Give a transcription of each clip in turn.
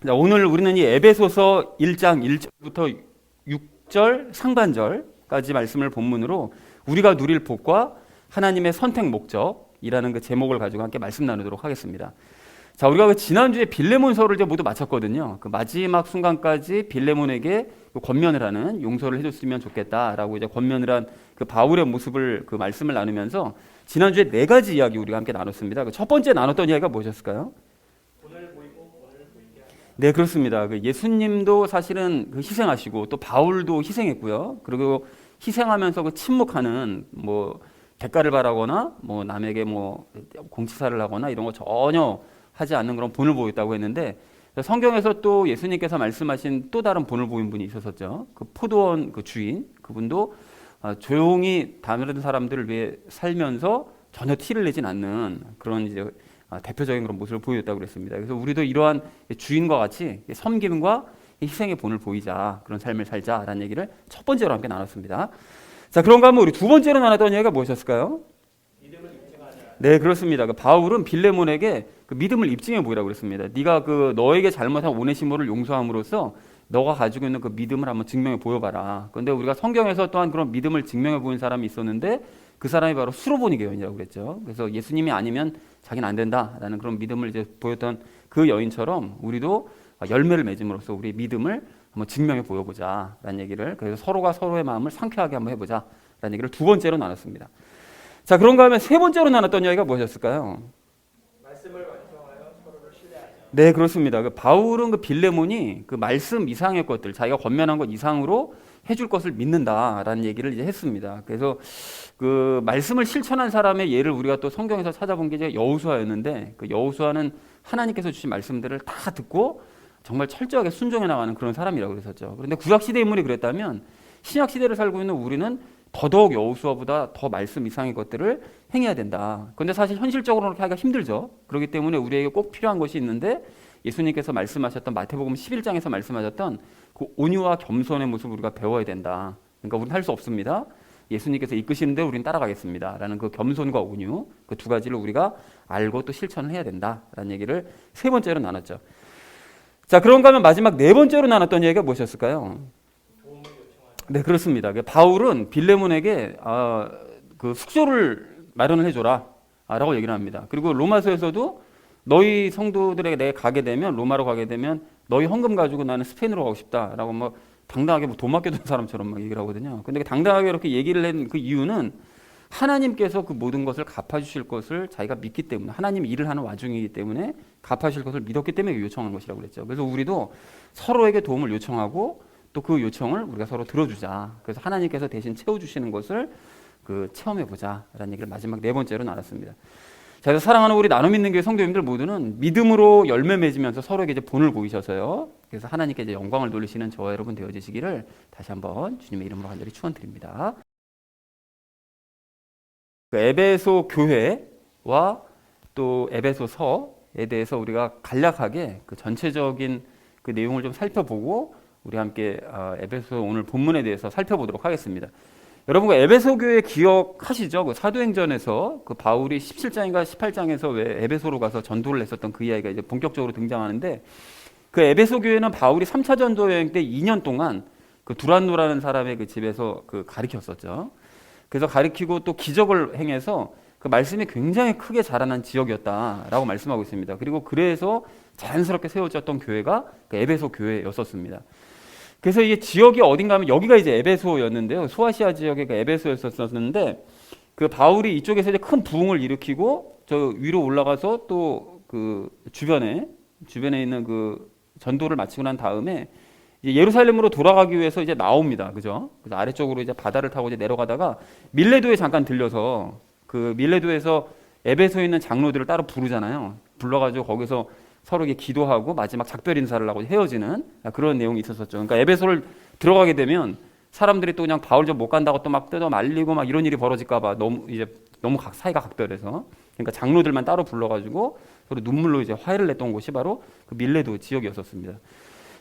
자, 오늘 우리는 이 에베소서 1장 1절부터 6절 상반절까지 말씀을 본문으로 우리가 누릴 복과 하나님의 선택 목적이라는 그 제목을 가지고 함께 말씀 나누도록 하겠습니다. 자, 우리가 그 지난주에 빌레몬서를 이제 모두 마쳤거든요. 그 마지막 순간까지 빌레몬에게 그 권면을 하는 용서를 해줬으면 좋겠다라고 이제 권면을 한 그 바울의 모습을 그 말씀을 나누면서 지난주에 네 가지 이야기 우리가 함께 나눴습니다. 그 첫 번째 나눴던 이야기가 무엇이었을까요? 네, 그렇습니다. 그 예수님도 사실은 그 희생하시고 또 바울도 희생했고요. 그리고 희생하면서 그 침묵하는 뭐 대가를 바라거나 뭐 남에게 뭐 공치사를 하거나 이런 거 전혀 하지 않는 그런 본을 보였다고 했는데 성경에서 또 예수님께서 말씀하신 또 다른 본을 보인 분이 있었었죠. 그 포도원 그 주인 그분도 조용히 다른 사람들을 위해 살면서 전혀 티를 내진 않는 그런 이제 대표적인 그런 모습을 보였다고 그랬습니다. 그래서 우리도 이러한 주인과 같이 섬김과 희생의 본을 보이자 그런 삶을 살자라는 얘기를 첫 번째로 함께 나눴습니다. 자, 그런가 하면 우리 두 번째로 나눴던 얘기가 무엇이었을까요? 네, 그렇습니다. 그 바울은 빌레몬에게 그 믿음을 입증해 보이라고 그랬습니다. 네가 그 너에게 잘못한 오네시모를 용서함으로써 너가 가지고 있는 그 믿음을 한번 증명해 보여봐라. 그런데 우리가 성경에서 또한 그런 믿음을 증명해 보인 사람이 있었는데 그 사람이 바로 수로보니 여인이라고 그랬죠. 그래서 예수님이 아니면 자기는 안 된다라는 그런 믿음을 이제 보였던 그 여인처럼 우리도 열매를 맺음으로써 우리의 믿음을 한번 증명해 보여보자라는 얘기를, 그래서 서로가 서로의 마음을 상쾌하게 한번 해보자라는 얘기를 두 번째로 나눴습니다. 자, 그런가 하면 세 번째로 나눴던 이야기가 무엇이었을까요? 말씀을 완성하여 서로를 신뢰하자. 네, 그렇습니다. 그 바울은 그 빌레몬이 그 말씀 이상의 것들, 자기가 권면한 것 이상으로 해줄 것을 믿는다라는 얘기를 이제 했습니다. 그래서 그 말씀을 실천한 사람의 예를 우리가 또 성경에서 찾아본 게 이제 여호수아였는데, 그 여호수아는 하나님께서 주신 말씀들을 다 듣고 정말 철저하게 순종해 나가는 그런 사람이라고 그랬었죠. 그런데 구약 시대 인물이 그랬다면 신약 시대를 살고 있는 우리는 더더욱 여호수아보다 더 말씀 이상의 것들을 행해야 된다. 그런데 사실 현실적으로 그렇게 하기가 힘들죠. 그렇기 때문에 우리에게 꼭 필요한 것이 있는데, 예수님께서 말씀하셨던 마태복음 11장에서 말씀하셨던 그 온유와 겸손의 모습을 우리가 배워야 된다. 그러니까 우리는 할 수 없습니다. 예수님께서 이끄시는 대로 우리는 따라가겠습니다. 라는 그 겸손과 온유, 그 두 가지를 우리가 알고 또 실천을 해야 된다. 라는 얘기를 세 번째로 나눴죠. 자, 그런가 하면 마지막 네 번째로 나눴던 얘기가 무엇이었을까요? 네, 그렇습니다. 바울은 빌레몬에게 그 숙소를 마련을 해줘라 라고 얘기를 합니다. 그리고 로마서에서도 너희 성도들에게 내가 가게 되면, 로마로 가게 되면 너희 헌금 가지고 나는 스페인으로 가고 싶다라고 뭐 당당하게 뭐 돈 맡겨둔 사람처럼 막 얘기를 하거든요. 근데 당당하게 이렇게 얘기를 한 그 이유는 하나님께서 그 모든 것을 갚아주실 것을 자기가 믿기 때문에, 하나님이 일을 하는 와중이기 때문에 갚아주실 것을 믿었기 때문에 요청한 것이라고 그랬죠. 그래서 우리도 서로에게 도움을 요청하고 또 그 요청을 우리가 서로 들어주자. 그래서 하나님께서 대신 채워주시는 것을 그 체험해보자라는 얘기를 마지막 네 번째로 나눴습니다. 자, 그래서 사랑하는 우리 나눔 있는 교회 성도님들 모두는 믿음으로 열매 맺으면서 서로에게 이제 본을 보이셔서요. 그래서 하나님께 이제 영광을 돌리시는 저와 여러분 되어지시기를 다시 한번 주님의 이름으로 간절히 축원드립니다. 그 에베소 교회와 또 에베소서에 대해서 우리가 간략하게 그 전체적인 그 내용을 좀 살펴보고 우리 함께 에베소 오늘 본문에 대해서 살펴보도록 하겠습니다. 여러분, 그 에베소 교회 기억하시죠? 그 사도행전에서 그 바울이 17장인가 18장에서 왜 에베소로 가서 전도를 했었던 그 이야기가 이제 본격적으로 등장하는데, 그 에베소 교회는 바울이 3차 전도 여행 때 2년 동안 그 두란노라는 사람의 그 집에서 그 가르쳤었죠. 그래서 가르치고 또 기적을 행해서 그 말씀이 굉장히 크게 자라난 지역이었다라고 말씀하고 있습니다. 그리고 그래서 자연스럽게 세워졌던 교회가 그 에베소 교회였었습니다. 그래서 이게 지역이 어딘가 하면 여기가 이제 에베소였는데요. 소아시아 지역의 그 에베소였었는데, 그 바울이 이쪽에서 이제 큰 부흥을 일으키고 저 위로 올라가서 또 그 주변에 있는 그 전도를 마치고 난 다음에 이제 예루살렘으로 돌아가기 위해서 이제 나옵니다. 그죠? 그래서 아래쪽으로 이제 바다를 타고 이제 내려가다가 밀레도에 잠깐 들려서 그 밀레도에서 에베소에 있는 장로들을 따로 부르잖아요. 불러가지고 거기서 서로에게 기도하고 마지막 작별 인사를 하고 헤어지는 그런 내용이 있었었죠. 그러니까 에베소를 들어가게 되면 사람들이 또 그냥 바울 좀 못 간다고 또 막 뜯어 말리고 막 이런 일이 벌어질까봐 너무 사이가 각별해서, 그러니까 장로들만 따로 불러가지고 서로 눈물로 이제 화해를 냈던 곳이 바로 그 밀레도 지역이었었습니다. 자,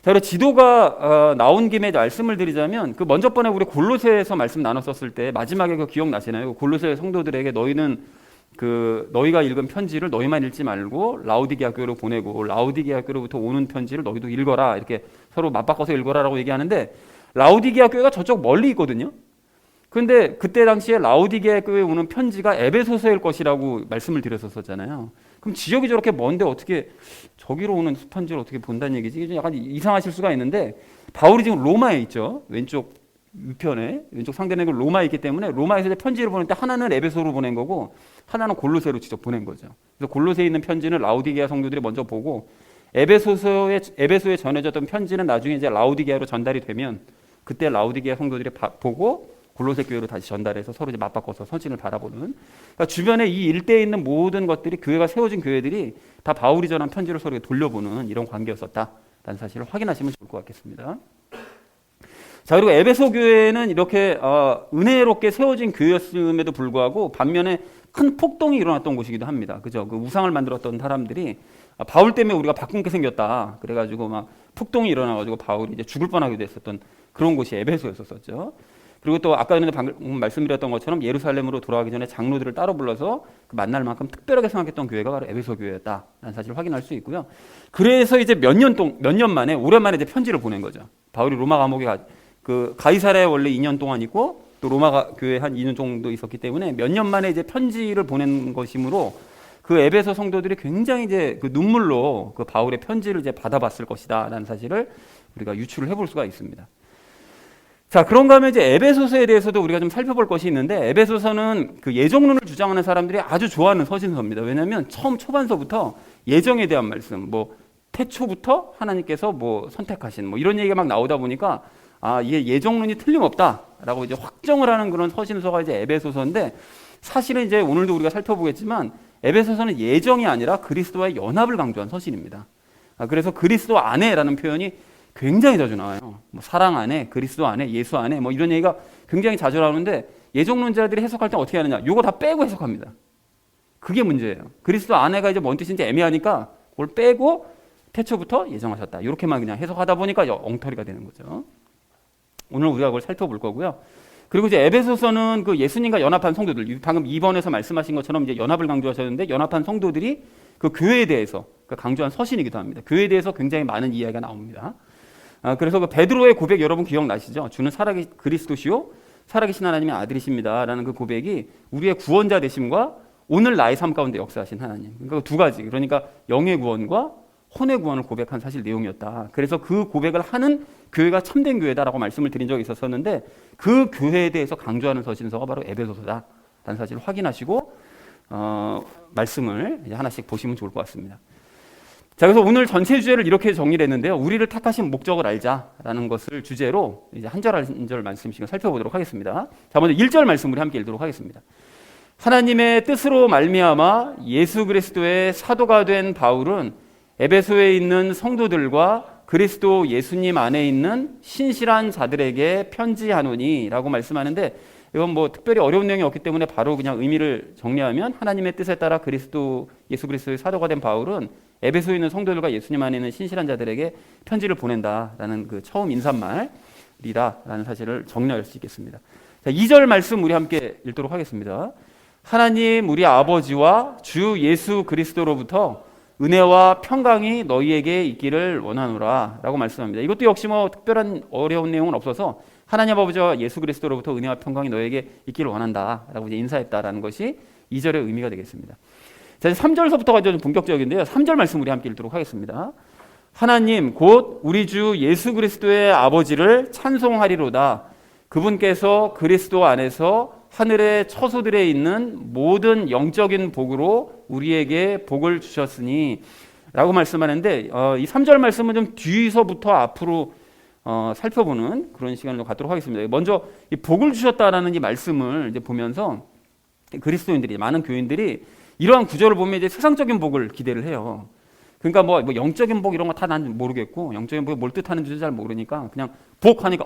그리고 지도가 나온 김에 말씀을 드리자면, 그 먼저 번에 우리 골로새에서 말씀 나눴었을 때 마지막에 그 기억나시나요? 골로새 성도들에게 너희는 그 너희가 읽은 편지를 너희만 읽지 말고 라우디게아 교회로 보내고 라우디게아 교회로부터 오는 편지를 너희도 읽어라. 이렇게 서로 맞바꿔서 읽어라라고 얘기하는데 라우디게아 교회가 저쪽 멀리 있거든요. 근데 그때 당시에 라우디게아 교회에 오는 편지가 에베소서일 것이라고 말씀을 드렸었잖아요. 그럼 지역이 저렇게 먼데 어떻게 저기로 오는 편지를 어떻게 본다는 얘기지? 이게 약간 이상하실 수가 있는데 바울이 지금 로마에 있죠. 왼쪽 위편에 왼쪽 상대는 로마에 있기 때문에 로마에서 편지를 보낼 때 하나는 에베소로 보낸 거고 하나는 골로새로 직접 보낸 거죠. 그래서 골로새에 있는 편지는 라우디게아 성도들이 먼저 보고 에베소에 전해졌던 편지는 나중에 이제 라우디게아로 전달이 되면 그때 라우디게아 성도들이 보고 골로새 교회로 다시 전달해서 서로 이제 맞바꿔서 선진을 바라보는. 그러니까 주변에 이 일대에 있는 모든 것들이 교회가 세워진 교회들이 다 바울이 전한 편지를 서로 돌려보는 이런 관계였었다라는 사실을 확인하시면 좋을 것 같겠습니다. 자, 그리고 에베소 교회는 이렇게 은혜롭게 세워진 교회였음에도 불구하고 반면에 큰 폭동이 일어났던 곳이기도 합니다. 그죠? 그 우상을 만들었던 사람들이 바울 때문에 우리가 바꾼 게 생겼다. 그래가지고 막 폭동이 일어나가지고 바울이 이제 죽을 뻔하기도 했었던 그런 곳이 에베소였었죠. 그리고 또 아까 전에 방금 말씀드렸던 것처럼 예루살렘으로 돌아가기 전에 장로들을 따로 불러서 그 만날 만큼 특별하게 생각했던 교회가 바로 에베소 교회였다라는 사실을 확인할 수 있고요. 그래서 이제 몇 년 만에 오랜만에 이제 편지를 보낸 거죠. 바울이 로마 감옥에 그 가이사랴에 원래 2년 동안 있고 또 로마 교회에 한 2년 정도 있었기 때문에 몇 년 만에 이제 편지를 보낸 것이므로 그 에베소 성도들이 굉장히 이제 그 눈물로 그 바울의 편지를 이제 받아봤을 것이다라는 사실을 우리가 유추를 해볼 수가 있습니다. 자, 그런가 하면 이제 에베소서에 대해서도 우리가 좀 살펴볼 것이 있는데 에베소서는 그 예정론을 주장하는 사람들이 아주 좋아하는 서신서입니다. 왜냐하면 처음 초반서부터 예정에 대한 말씀, 뭐 태초부터 하나님께서 뭐 선택하신 뭐 이런 얘기가 막 나오다 보니까 이게 예정론이 틀림없다라고 이제 확정을 하는 그런 서신서가 이제 에베소서인데 사실은 이제 오늘도 우리가 살펴보겠지만 에베소서는 예정이 아니라 그리스도와의 연합을 강조한 서신입니다. 그래서 그리스도 안에라는 표현이 굉장히 자주 나와요. 뭐 사랑 안에, 그리스도 안에, 예수 안에 뭐 이런 얘기가 굉장히 자주 나오는데 예정론자들이 해석할 때 어떻게 하느냐? 요거 다 빼고 해석합니다. 그게 문제예요. 그리스도 안에가 이제 뭔 뜻인지 애매하니까 그걸 빼고 태초부터 예정하셨다. 이렇게만 그냥 해석하다 보니까 엉터리가 되는 거죠. 오늘 우리가 그걸 살펴볼 거고요. 그리고 이제 에베소서는 그 예수님과 연합한 성도들, 방금 2번에서 말씀하신 것처럼 이제 연합을 강조하셨는데 연합한 성도들이 그 교회에 대해서 강조한 서신이기도 합니다. 교회에 대해서 굉장히 많은 이야기가 나옵니다. 그래서 그 베드로의 고백 여러분 기억나시죠? 주는 그리스도시요 살아계신 하나님의 아들이십니다라는 그 고백이 우리의 구원자 되심과 오늘 나의 삶 가운데 역사하신 하나님. 그러니까 두 가지. 그러니까 영의 구원과 혼의 구원을 고백한 사실 내용이었다. 그래서 그 고백을 하는 교회가 참된 교회다라고 말씀을 드린 적이 있었는데 그 교회에 대해서 강조하는 서신서가 바로 에베소서다라는 사실을 확인하시고 말씀을 이제 하나씩 보시면 좋을 것 같습니다. 자, 그래서 오늘 전체 주제를 이렇게 정리를 했는데요. 우리를 택하신 목적을 알자라는 것을 주제로 이제 한 절 한 절 말씀씩 살펴보도록 하겠습니다. 자, 먼저 1절 말씀 우리 함께 읽도록 하겠습니다. 하나님의 뜻으로 말미암아 예수 그리스도의 사도가 된 바울은 에베소에 있는 성도들과 그리스도 예수님 안에 있는 신실한 자들에게 편지하노니라고 말씀하는데 이건 뭐 특별히 어려운 내용이 없기 때문에 바로 그냥 의미를 정리하면 하나님의 뜻에 따라 예수 그리스도의 사도가 된 바울은 에베소에 있는 성도들과 예수님 안에 있는 신실한 자들에게 편지를 보낸다라는 그 처음 인사말이다라는 사실을 정리할 수 있겠습니다. 자, 2절 말씀 우리 함께 읽도록 하겠습니다. 하나님 우리 아버지와 주 예수 그리스도로부터 은혜와 평강이 너희에게 있기를 원하노라 라고 말씀합니다. 이것도 역시 뭐 특별한 어려운 내용은 없어서 하나님 아버지와 예수 그리스도로부터 은혜와 평강이 너에게 있기를 원한다 라고 이제 인사했다라는 것이 2절의 의미가 되겠습니다. 자, 3절서부터가 좀 본격적인데요. 3절 말씀 우리 함께 읽도록 하겠습니다. 하나님 곧 우리 주 예수 그리스도의 아버지를 찬송하리로다. 그분께서 그리스도 안에서 하늘의 처소들에 있는 모든 영적인 복으로 우리에게 복을 주셨으니 라고 말씀하는데 이 3절 말씀은 좀 뒤서부터 앞으로 살펴보는 그런 시간을 갖도록 하겠습니다. 먼저 이 복을 주셨다라는 이 말씀을 이제 보면서 그리스도인들이 많은 교인들이 이러한 구절을 보면 이제 세상적인 복을 기대를 해요. 그러니까 뭐 영적인 복 이런 거 다 난 모르겠고 영적인 복이 뭘 뜻하는지 잘 모르니까 그냥 복 하니까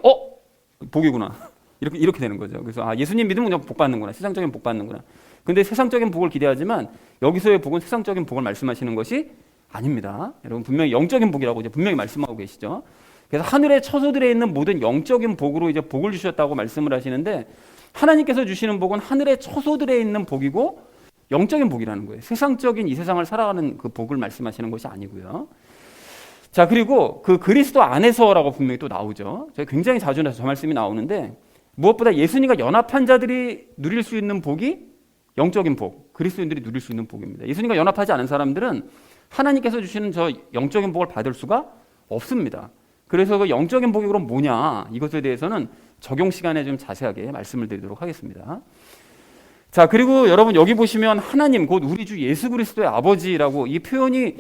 복이구나 이렇게 되는 거죠. 그래서 예수님 믿으면 그냥 복 받는구나, 세상적인 복 받는구나. 근데 세상적인 복을 기대하지만 여기서의 복은 세상적인 복을 말씀하시는 것이 아닙니다. 여러분 분명히 영적인 복이라고 이제 분명히 말씀하고 계시죠. 그래서 하늘의 처소들에 있는 모든 영적인 복으로 이제 복을 주셨다고 말씀을 하시는데 하나님께서 주시는 복은 하늘의 처소들에 있는 복이고 영적인 복이라는 거예요. 세상적인 이 세상을 살아가는 그 복을 말씀하시는 것이 아니고요. 자, 그리고 그 그리스도 안에서라고 분명히 또 나오죠. 제가 굉장히 자주 저 말씀이 나오는데, 무엇보다 예수님과 연합한 자들이 누릴 수 있는 복이 영적인 복, 그리스도인들이 누릴 수 있는 복입니다. 예수님과 연합하지 않은 사람들은 하나님께서 주시는 저 영적인 복을 받을 수가 없습니다. 그래서 그 영적인 복이 그럼 뭐냐, 이것에 대해서는 적용 시간에 좀 자세하게 말씀을 드리도록 하겠습니다. 자, 그리고 여러분 여기 보시면 하나님 곧 우리 주 예수 그리스도의 아버지라고, 이 표현이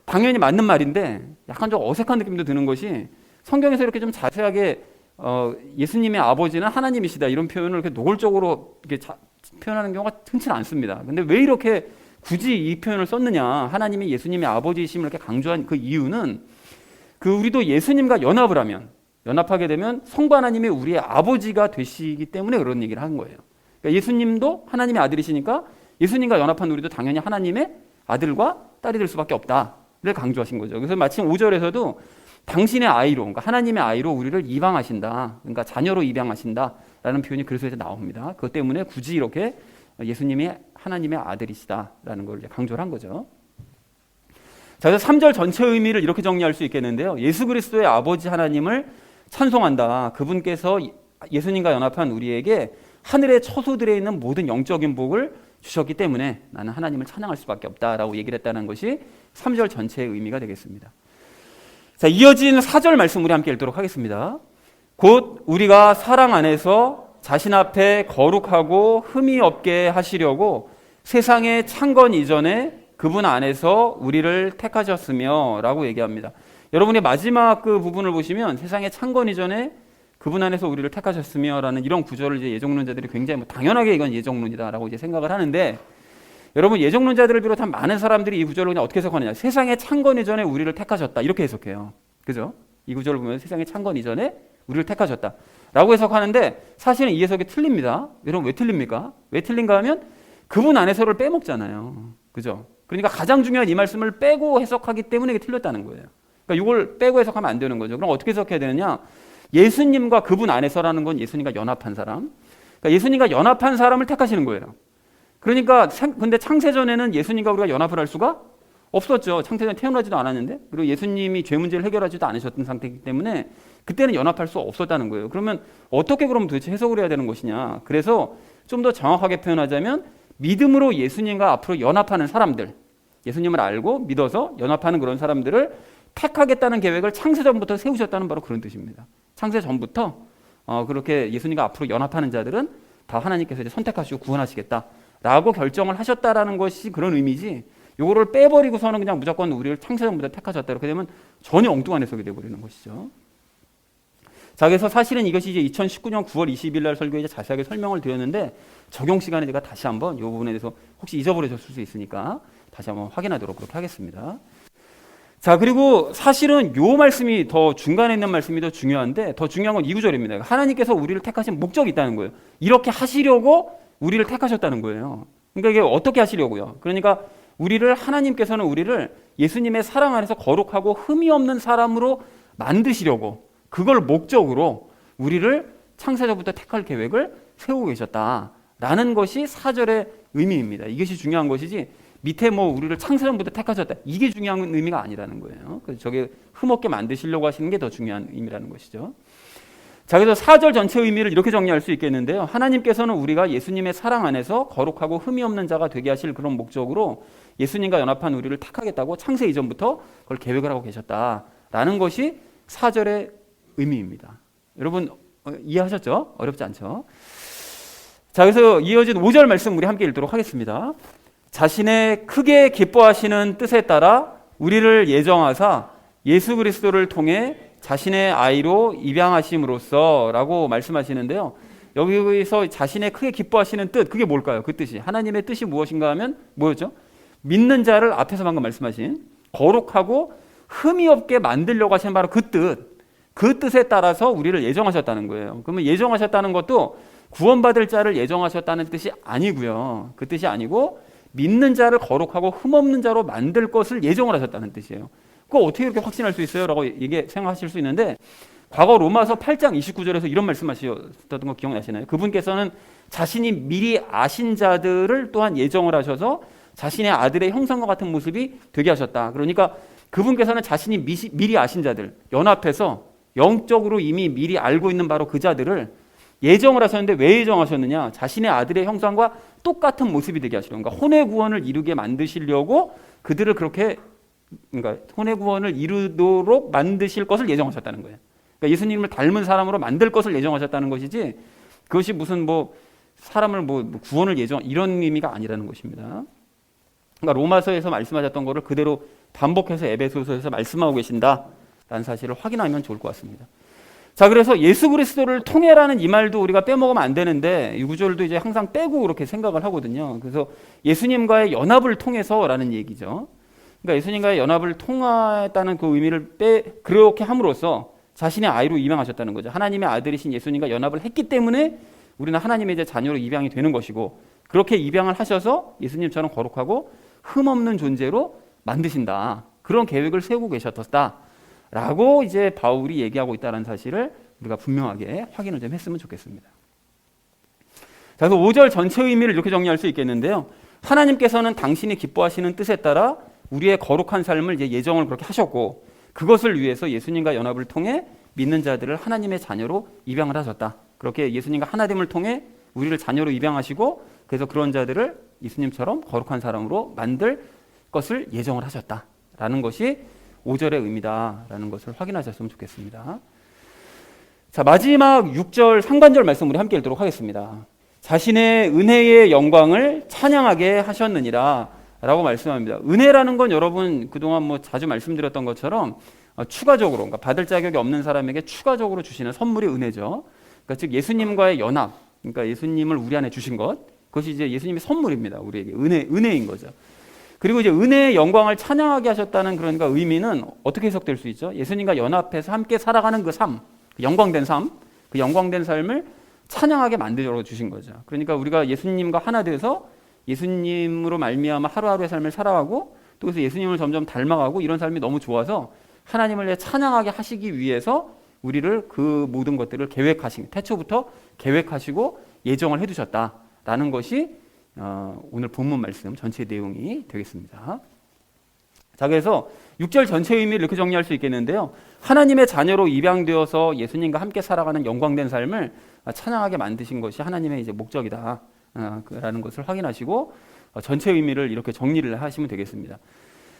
당연히 맞는 말인데 약간 좀 어색한 느낌도 드는 것이, 성경에서 이렇게 좀 자세하게 예수님의 아버지는 하나님이시다 이런 표현을 이렇게 노골적으로 이렇게 표현하는 경우가 흔치는 않습니다. 근데 왜 이렇게 굳이 이 표현을 썼느냐, 하나님이 예수님의 아버지이심을 이렇게 강조한 그 이유는, 그 우리도 예수님과 연합하게 되면 성부 하나님이 우리의 아버지가 되시기 때문에 그런 얘기를 한 거예요. 그러니까 예수님도 하나님의 아들이시니까 예수님과 연합한 우리도 당연히 하나님의 아들과 딸이 될 수밖에 없다를 강조하신 거죠. 그래서 마침 5절에서도 당신의 아이로, 그러니까 하나님의 아이로 우리를 입양하신다, 그러니까 자녀로 입양하신다라는 표현이 그래서 이제 나옵니다. 그것 때문에 굳이 이렇게 예수님이 하나님의 아들이시다라는 걸 강조를 한 거죠. 자, 그래서 3절 전체 의미를 이렇게 정리할 수 있겠는데요. 예수 그리스도의 아버지 하나님을 찬송한다. 그분께서 예수님과 연합한 우리에게 하늘의 처소들에 있는 모든 영적인 복을 주셨기 때문에 나는 하나님을 찬양할 수밖에 없다라고 얘기를 했다는 것이 3절 전체의 의미가 되겠습니다. 자, 이어진 4절 말씀 우리 함께 읽도록 하겠습니다. 곧 우리가 사랑 안에서 자신 앞에 거룩하고 흠이 없게 하시려고 세상의 창건 이전에 그분 안에서 우리를 택하셨으며 라고 얘기합니다. 여러분이 마지막 그 부분을 보시면 세상의 창건 이전에 그분 안에서 우리를 택하셨으며 라는 이런 구절을 이제 예정론자들이 굉장히 당연하게 이건 예정론이다라고 이제 생각을 하는데, 여러분 예정론자들을 비롯한 많은 사람들이 이 구절을 그냥 어떻게 해석하느냐, 세상의 창건 이전에 우리를 택하셨다 이렇게 해석해요. 그죠? 이 구절을 보면 세상의 창건 이전에 우리를 택하셨다 라고 해석하는데, 사실은 이 해석이 틀립니다. 여러분 왜 틀립니까? 왜 틀린가 하면 그분 안에서를 빼먹잖아요. 그죠? 그러니까 가장 중요한 이 말씀을 빼고 해석하기 때문에 이게 틀렸다는 거예요. 그러니까 이걸 빼고 해석하면 안 되는 거죠. 그럼 어떻게 해석해야 되느냐? 예수님과 그분 안에서라는 건 예수님과 연합한 사람, 그러니까 예수님과 연합한 사람을 택하시는 거예요. 그러니까 근데 창세전에는 예수님과 우리가 연합을 할 수가 없었죠. 창세전에 태어나지도 않았는데, 그리고 예수님이 죄 문제를 해결하지도 않으셨던 상태이기 때문에 그때는 연합할 수 없었다는 거예요. 그러면 어떻게 그럼 도대체 해석을 해야 되는 것이냐? 그래서 좀 더 정확하게 표현하자면 믿음으로 예수님과 앞으로 연합하는 사람들, 예수님을 알고 믿어서 연합하는 그런 사람들을 택하겠다는 계획을 창세전부터 세우셨다는 바로 그런 뜻입니다. 창세전부터 그렇게 예수님과 앞으로 연합하는 자들은 다 하나님께서 이제 선택하시고 구원하시겠다라고 결정을 하셨다라는 것이 그런 의미지, 요거를 빼버리고서는 그냥 무조건 우리를 창세전부터 택하셨다 이렇게 되면 전혀 엉뚱한 해석이 되어버리는 것이죠. 자, 그래서 사실은 이것이 이제 2019년 9월 20일 날 설교에 이제 자세하게 설명을 드렸는데, 적용 시간에 제가 다시 한번 이 부분에 대해서 혹시 잊어버리셨을 수 있으니까 다시 한번 확인하도록 그렇게 하겠습니다. 자, 그리고 사실은 요 말씀이 더 중간에 있는 말씀이 더 중요한데, 더 중요한 건 이 구절입니다. 하나님께서 우리를 택하신 목적이 있다는 거예요. 이렇게 하시려고 우리를 택하셨다는 거예요. 그러니까 이게 어떻게 하시려고요? 그러니까 하나님께서는 우리를 예수님의 사랑 안에서 거룩하고 흠이 없는 사람으로 만드시려고, 그걸 목적으로 우리를 창세전부터 택할 계획을 세우고 계셨다라는 것이 4절의 의미입니다. 이것이 중요한 것이지, 밑에 우리를 창세전부터 택하셨다 이게 중요한 의미가 아니라는 거예요. 그래서 저게 흠없게 만드시려고 하시는 게 더 중요한 의미라는 것이죠. 자, 그래서 4절 전체 의미를 이렇게 정리할 수 있겠는데요. 하나님께서는 우리가 예수님의 사랑 안에서 거룩하고 흠이 없는 자가 되게 하실 그런 목적으로 예수님과 연합한 우리를 택하겠다고 창세 이전부터 그걸 계획을 하고 계셨다라는 것이 4절의 의미입니다. 여러분 이해하셨죠? 어렵지 않죠? 자, 그래서 이어진 5절 말씀 우리 함께 읽도록 하겠습니다. 자신의 크게 기뻐하시는 뜻에 따라 우리를 예정하사 예수 그리스도를 통해 자신의 아이로 입양하심으로써 라고 말씀하시는데요. 여기서 자신의 크게 기뻐하시는 뜻, 그게 뭘까요? 그 뜻이, 하나님의 뜻이 무엇인가 하면 뭐였죠? 믿는 자를 앞에서 방금 말씀하신 거룩하고 흠이 없게 만들려고 하시는 바로 그 뜻, 그 뜻에 따라서 우리를 예정하셨다는 거예요. 그러면 예정하셨다는 것도 구원받을 자를 예정하셨다는 뜻이 아니고요. 그 뜻이 아니고 믿는 자를 거룩하고 흠없는 자로 만들 것을 예정을 하셨다는 뜻이에요. 그거 어떻게 이렇게 확신할 수 있어요? 라고 생각하실 수 있는데, 과거 로마서 8장 29절에서 이런 말씀하셨던 거 기억나시나요? 그분께서는 자신이 미리 아신 자들을 또한 예정을 하셔서 자신의 아들의 형상과 같은 모습이 되게 하셨다. 그러니까 그분께서는 자신이 미리 아신 자들, 연합해서 영적으로 이미 미리 알고 있는 바로 그 자들을 예정을 하셨는데 왜 예정하셨느냐? 자신의 아들의 형상과 똑같은 모습이 되게 하시려고. 그러니까 혼의 구원을 이루게 만드시려고 그들을 그렇게, 그러니까 혼의 구원을 이루도록 만드실 것을 예정하셨다는 거예요. 그러니까 예수님을 닮은 사람으로 만들 것을 예정하셨다는 것이지, 그것이 무슨 뭐 사람을 뭐 구원을 이런 의미가 아니라는 것입니다. 그러니까 로마서에서 말씀하셨던 것을 그대로 반복해서 에베소서에서 말씀하고 계신다라는 사실을 확인하면 좋을 것 같습니다. 자, 그래서 예수 그리스도를 통해라는 이 말도 우리가 빼먹으면 안 되는데 이 구절도 이제 항상 빼고 그렇게 생각을 하거든요. 그래서 예수님과의 연합을 통해서라는 얘기죠. 그러니까 예수님과의 연합을 통했다는 그 의미를 그렇게 함으로써 자신의 아이로 입양하셨다는 거죠. 하나님의 아들이신 예수님과 연합을 했기 때문에 우리는 하나님의 이제 자녀로 입양이 되는 것이고, 그렇게 입양을 하셔서 예수님처럼 거룩하고 흠없는 존재로 만드신다. 그런 계획을 세우고 계셨다라고 이제 바울이 얘기하고 있다는 사실을 우리가 분명하게 확인을 좀 했으면 좋겠습니다. 자, 그래서 5절 전체 의미를 이렇게 정리할 수 있겠는데요. 하나님께서는 당신이 기뻐하시는 뜻에 따라 우리의 거룩한 삶을 이제 예정을 그렇게 하셨고, 그것을 위해서 예수님과 연합을 통해 믿는 자들을 하나님의 자녀로 입양을 하셨다. 그렇게 예수님과 하나됨을 통해 우리를 자녀로 입양하시고, 그래서 그런 자들을 예수님처럼 거룩한 사람으로 만들 것을 예정을 하셨다라는 것이 5절의 의미다라는 것을 확인하셨으면 좋겠습니다. 자, 마지막 6절 상반절 말씀 우리 함께 읽도록 하겠습니다. 자신의 은혜의 영광을 찬양하게 하셨느니라 라고 말씀합니다. 은혜라는 건 여러분 그동안 뭐 자주 말씀드렸던 것처럼 추가적으로, 그러니까 받을 자격이 없는 사람에게 추가적으로 주시는 선물이 은혜죠. 그러니까 즉 예수님과의 연합, 그러니까 예수님을 우리 안에 주신 것, 그것이 이제 예수님의 선물입니다. 우리에게 은혜인 거죠. 그리고 이제 은혜의 영광을 찬양하게 하셨다는, 그러니까 의미는 어떻게 해석될 수 있죠? 예수님과 연합해서 함께 살아가는 그 삶, 영광된 삶, 그 영광된 삶을 찬양하게 만들어 주신 거죠. 그러니까 우리가 예수님과 하나 돼서 예수님으로 말미암아 하루하루의 삶을 살아가고, 또 그래서 예수님을 점점 닮아가고, 이런 삶이 너무 좋아서 하나님을 찬양하게 하시기 위해서 우리를 그 모든 것들을 태초부터 계획하시고 예정을 해두셨다라는 것이 오늘 본문 말씀 전체 내용이 되겠습니다. 자, 그래서 6절 전체 의미를 이렇게 정리할 수 있겠는데요. 하나님의 자녀로 입양되어서 예수님과 함께 살아가는 영광된 삶을 찬양하게 만드신 것이 하나님의 이제 목적이다 라는 것을 확인하시고 전체 의미를 이렇게 정리를 하시면 되겠습니다.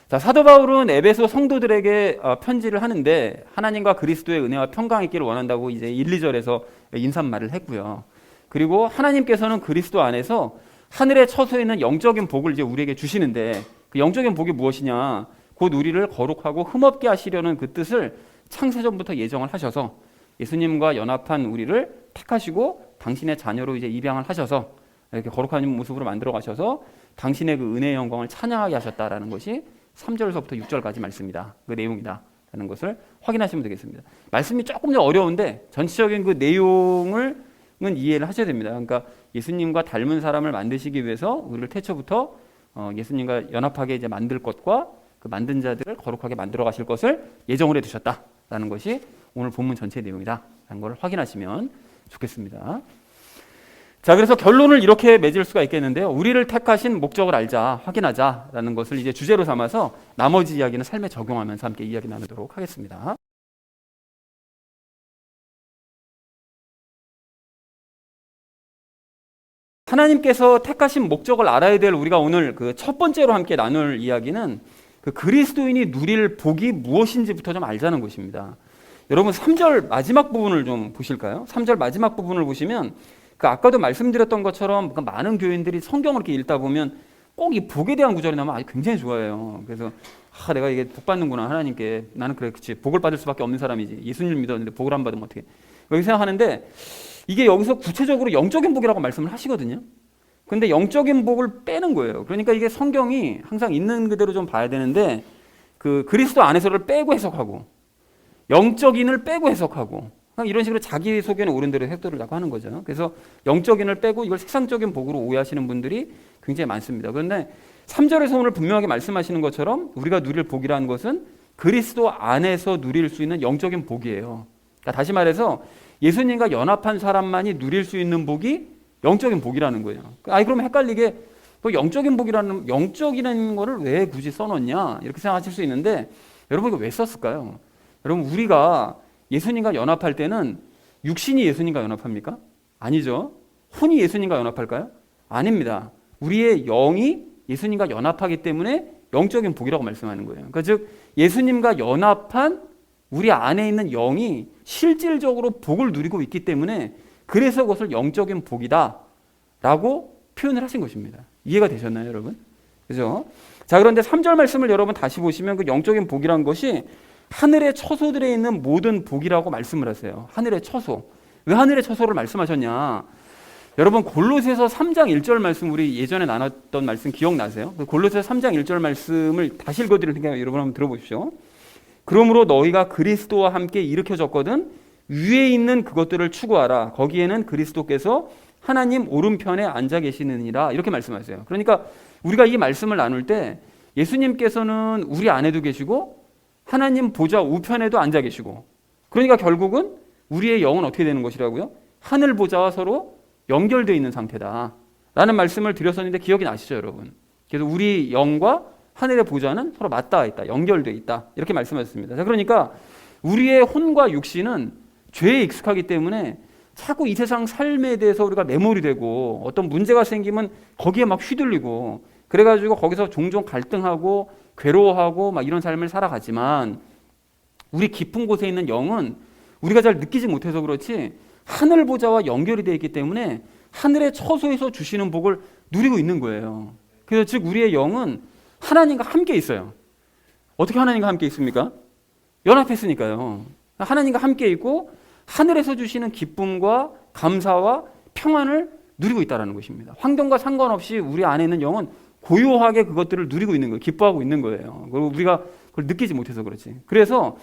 자, 사도 바울은 에베소 성도들에게 편지를 하는데 하나님과 그리스도의 은혜와 평강이 있기를 원한다고 이제 1, 2절에서 인사말을 했고요. 그리고 하나님께서는 그리스도 안에서 하늘에 처소 있는 영적인 복을 이제 우리에게 주시는데, 그 영적인 복이 무엇이냐? 곧 우리를 거룩하고 흠없게 하시려는 그 뜻을 창세전부터 예정을 하셔서 예수님과 연합한 우리를 택하시고 당신의 자녀로 이제 입양을 하셔서 이렇게 거룩한 모습으로 만들어 가셔서 당신의 그 은혜의 영광을 찬양하게 하셨다라는 것이 3절에서부터 6절까지 말씀이다. 그 내용이다라는 것을 확인하시면 되겠습니다. 말씀이 조금 더 어려운데 전체적인 그 내용을 이해를 하셔야 됩니다. 그러니까 예수님과 닮은 사람을 만드시기 위해서 우리를 태초부터 예수님과 연합하게 이제 만들 것과 그 만든 자들을 거룩하게 만들어 가실 것을 예정을 해 두셨다라는 것이 오늘 본문 전체 내용이다라는 걸 확인하시면 좋겠습니다. 자, 그래서 결론을 이렇게 맺을 수가 있겠는데요. 우리를 택하신 목적을 알자, 확인하자라는 것을 이제 주제로 삼아서 나머지 이야기는 삶에 적용하면서 함께 이야기 나누도록 하겠습니다. 하나님께서 택하신 목적을 알아야 될 우리가 오늘 그 첫 번째로 함께 나눌 이야기는 그 그리스도인이 누릴 복이 무엇인지부터 좀 알자는 것입니다. 여러분 3절 마지막 부분을 좀 보실까요? 3절 마지막 부분을 보시면 그 아까도 말씀드렸던 것처럼 그 많은 교인들이 성경을 이렇게 읽다 보면 꼭 이 복에 대한 구절이 나오면 아주 굉장히 좋아해요. 그래서 내가 이게 복 받는구나 하나님께, 나는 그렇지 복을 받을 수밖에 없는 사람이지, 예수님을 믿었는데 복을 안 받으면 어떻게, 여기 생각하는데 이게 여기서 구체적으로 영적인 복이라고 말씀을 하시거든요. 근데 영적인 복을 빼는 거예요. 그러니까 이게 성경이 항상 있는 그대로 좀 봐야 되는데 그 그리스도 안에서를 빼고 해석하고 영적인을 빼고 해석하고 이런 식으로 자기 소견에 옳은 대로 해석들을 자꾸 하는 거죠. 그래서 영적인을 빼고 이걸 세상적인 복으로 오해하시는 분들이 굉장히 많습니다. 그런데 3절에서 오늘 분명하게 말씀하시는 것처럼 우리가 누릴 복이라는 것은 그리스도 안에서 누릴 수 있는 영적인 복이에요. 그러니까 다시 말해서 예수님과 연합한 사람만이 누릴 수 있는 복이 영적인 복이라는 거예요. 그럼 헷갈리게 또 영적이라는 거를 왜 굳이 써놓냐 이렇게 생각하실 수 있는데 여러분 이거 왜 썼을까요? 여러분 우리가 예수님과 연합할 때는 육신이 예수님과 연합합니까? 아니죠. 혼이 예수님과 연합할까요? 아닙니다. 우리의 영이 예수님과 연합하기 때문에 영적인 복이라고 말씀하는 거예요. 그러니까 즉 예수님과 연합한 우리 안에 있는 영이 실질적으로 복을 누리고 있기 때문에 그래서 그것을 영적인 복이다 라고 표현을 하신 것입니다. 이해가 되셨나요, 여러분? 그죠? 자, 그런데 3절 말씀을 여러분 다시 보시면 그 영적인 복이란 것이 하늘의 처소들에 있는 모든 복이라고 말씀을 하세요. 하늘의 처소. 왜 하늘의 처소를 말씀하셨냐? 여러분 골로새서 3장 1절 말씀 우리 예전에 나눴던 말씀 기억나세요? 그 골로새서 3장 1절 말씀을 다시 읽어드릴 테니까 여러분 한번 들어보십시오. 그러므로 너희가 그리스도와 함께 일으켜졌거든 위에 있는 그것들을 추구하라. 거기에는 그리스도께서 하나님 오른편에 앉아 계시느니라 이렇게 말씀하세요. 그러니까 우리가 이 말씀을 나눌 때 예수님께서는 우리 안에도 계시고 하나님 보좌 우편에도 앉아 계시고 그러니까 결국은 우리의 영은 어떻게 되는 것이라고요? 하늘 보좌와 서로 연결되어 있는 상태다 라는 말씀을 드렸었는데 기억이 나시죠, 여러분? 그래서 우리 영과 하늘의 보좌는 서로 맞닿아 있다, 연결되어 있다 이렇게 말씀하셨습니다. 자, 그러니까 우리의 혼과 육신은 죄에 익숙하기 때문에 자꾸 이 세상 삶에 대해서 우리가 매몰이 되고 어떤 문제가 생기면 거기에 막 휘둘리고 그래가지고 거기서 종종 갈등하고 괴로워하고 막 이런 삶을 살아가지만 우리 깊은 곳에 있는 영은 우리가 잘 느끼지 못해서 그렇지 하늘 보좌와 연결이 되어 있기 때문에 하늘의 처소에서 주시는 복을 누리고 있는 거예요. 그래서 즉 우리의 영은 하나님과 함께 있어요. 어떻게 하나님과 함께 있습니까? 연합했으니까요. 하나님과 함께 있고 하늘에서 주시는 기쁨과 감사와 평안을 누리고 있다는 것입니다. 환경과 상관없이 우리 안에 있는 영은 고요하게 그것들을 누리고 있는 거예요. 기뻐하고 있는 거예요. 그리고 우리가 그걸 느끼지 못해서 그렇지. 그래서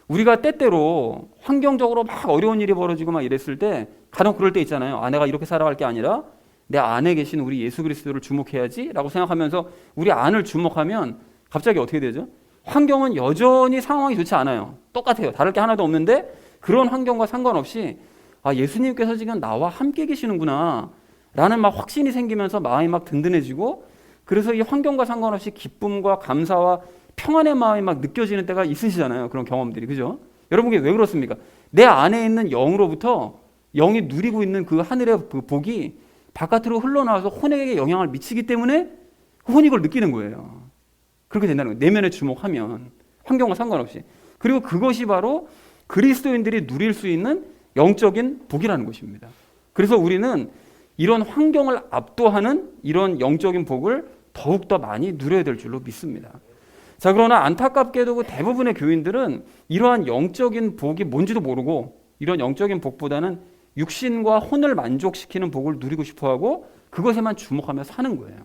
우리가 때때로 환경적으로 막 어려운 일이 벌어지고 막 이랬을 때 간혹 그럴 때 있잖아요. 아, 내가 이렇게 살아갈 게 아니라 내 안에 계신 우리 예수 그리스도를 주목해야지 라고 생각하면서 우리 안을 주목하면 갑자기 어떻게 되죠? 환경은 여전히 상황이 좋지 않아요. 똑같아요. 다를 게 하나도 없는데 그런 환경과 상관없이 아, 예수님께서 지금 나와 함께 계시는구나 라는 막 확신이 생기면서 마음이 막 든든해지고 그래서 이 환경과 상관없이 기쁨과 감사와 평안의 마음이 막 느껴지는 때가 있으시잖아요. 그런 경험들이. 그죠? 여러분, 왜 그렇습니까? 내 안에 있는 영으로부터 영이 누리고 있는 그 하늘의 그 복이 바깥으로 흘러나와서 혼에게 영향을 미치기 때문에 혼이 그걸 느끼는 거예요. 그렇게 된다는 거예요. 내면에 주목하면. 환경과 상관없이. 그리고 그것이 바로 그리스도인들이 누릴 수 있는 영적인 복이라는 것입니다. 그래서 우리는 이런 환경을 압도하는 이런 영적인 복을 더욱더 많이 누려야 될 줄로 믿습니다. 자, 그러나 안타깝게도 그 대부분의 교인들은 이러한 영적인 복이 뭔지도 모르고 이런 영적인 복보다는 육신과 혼을 만족시키는 복을 누리고 싶어하고 그것에만 주목하며 사는 거예요.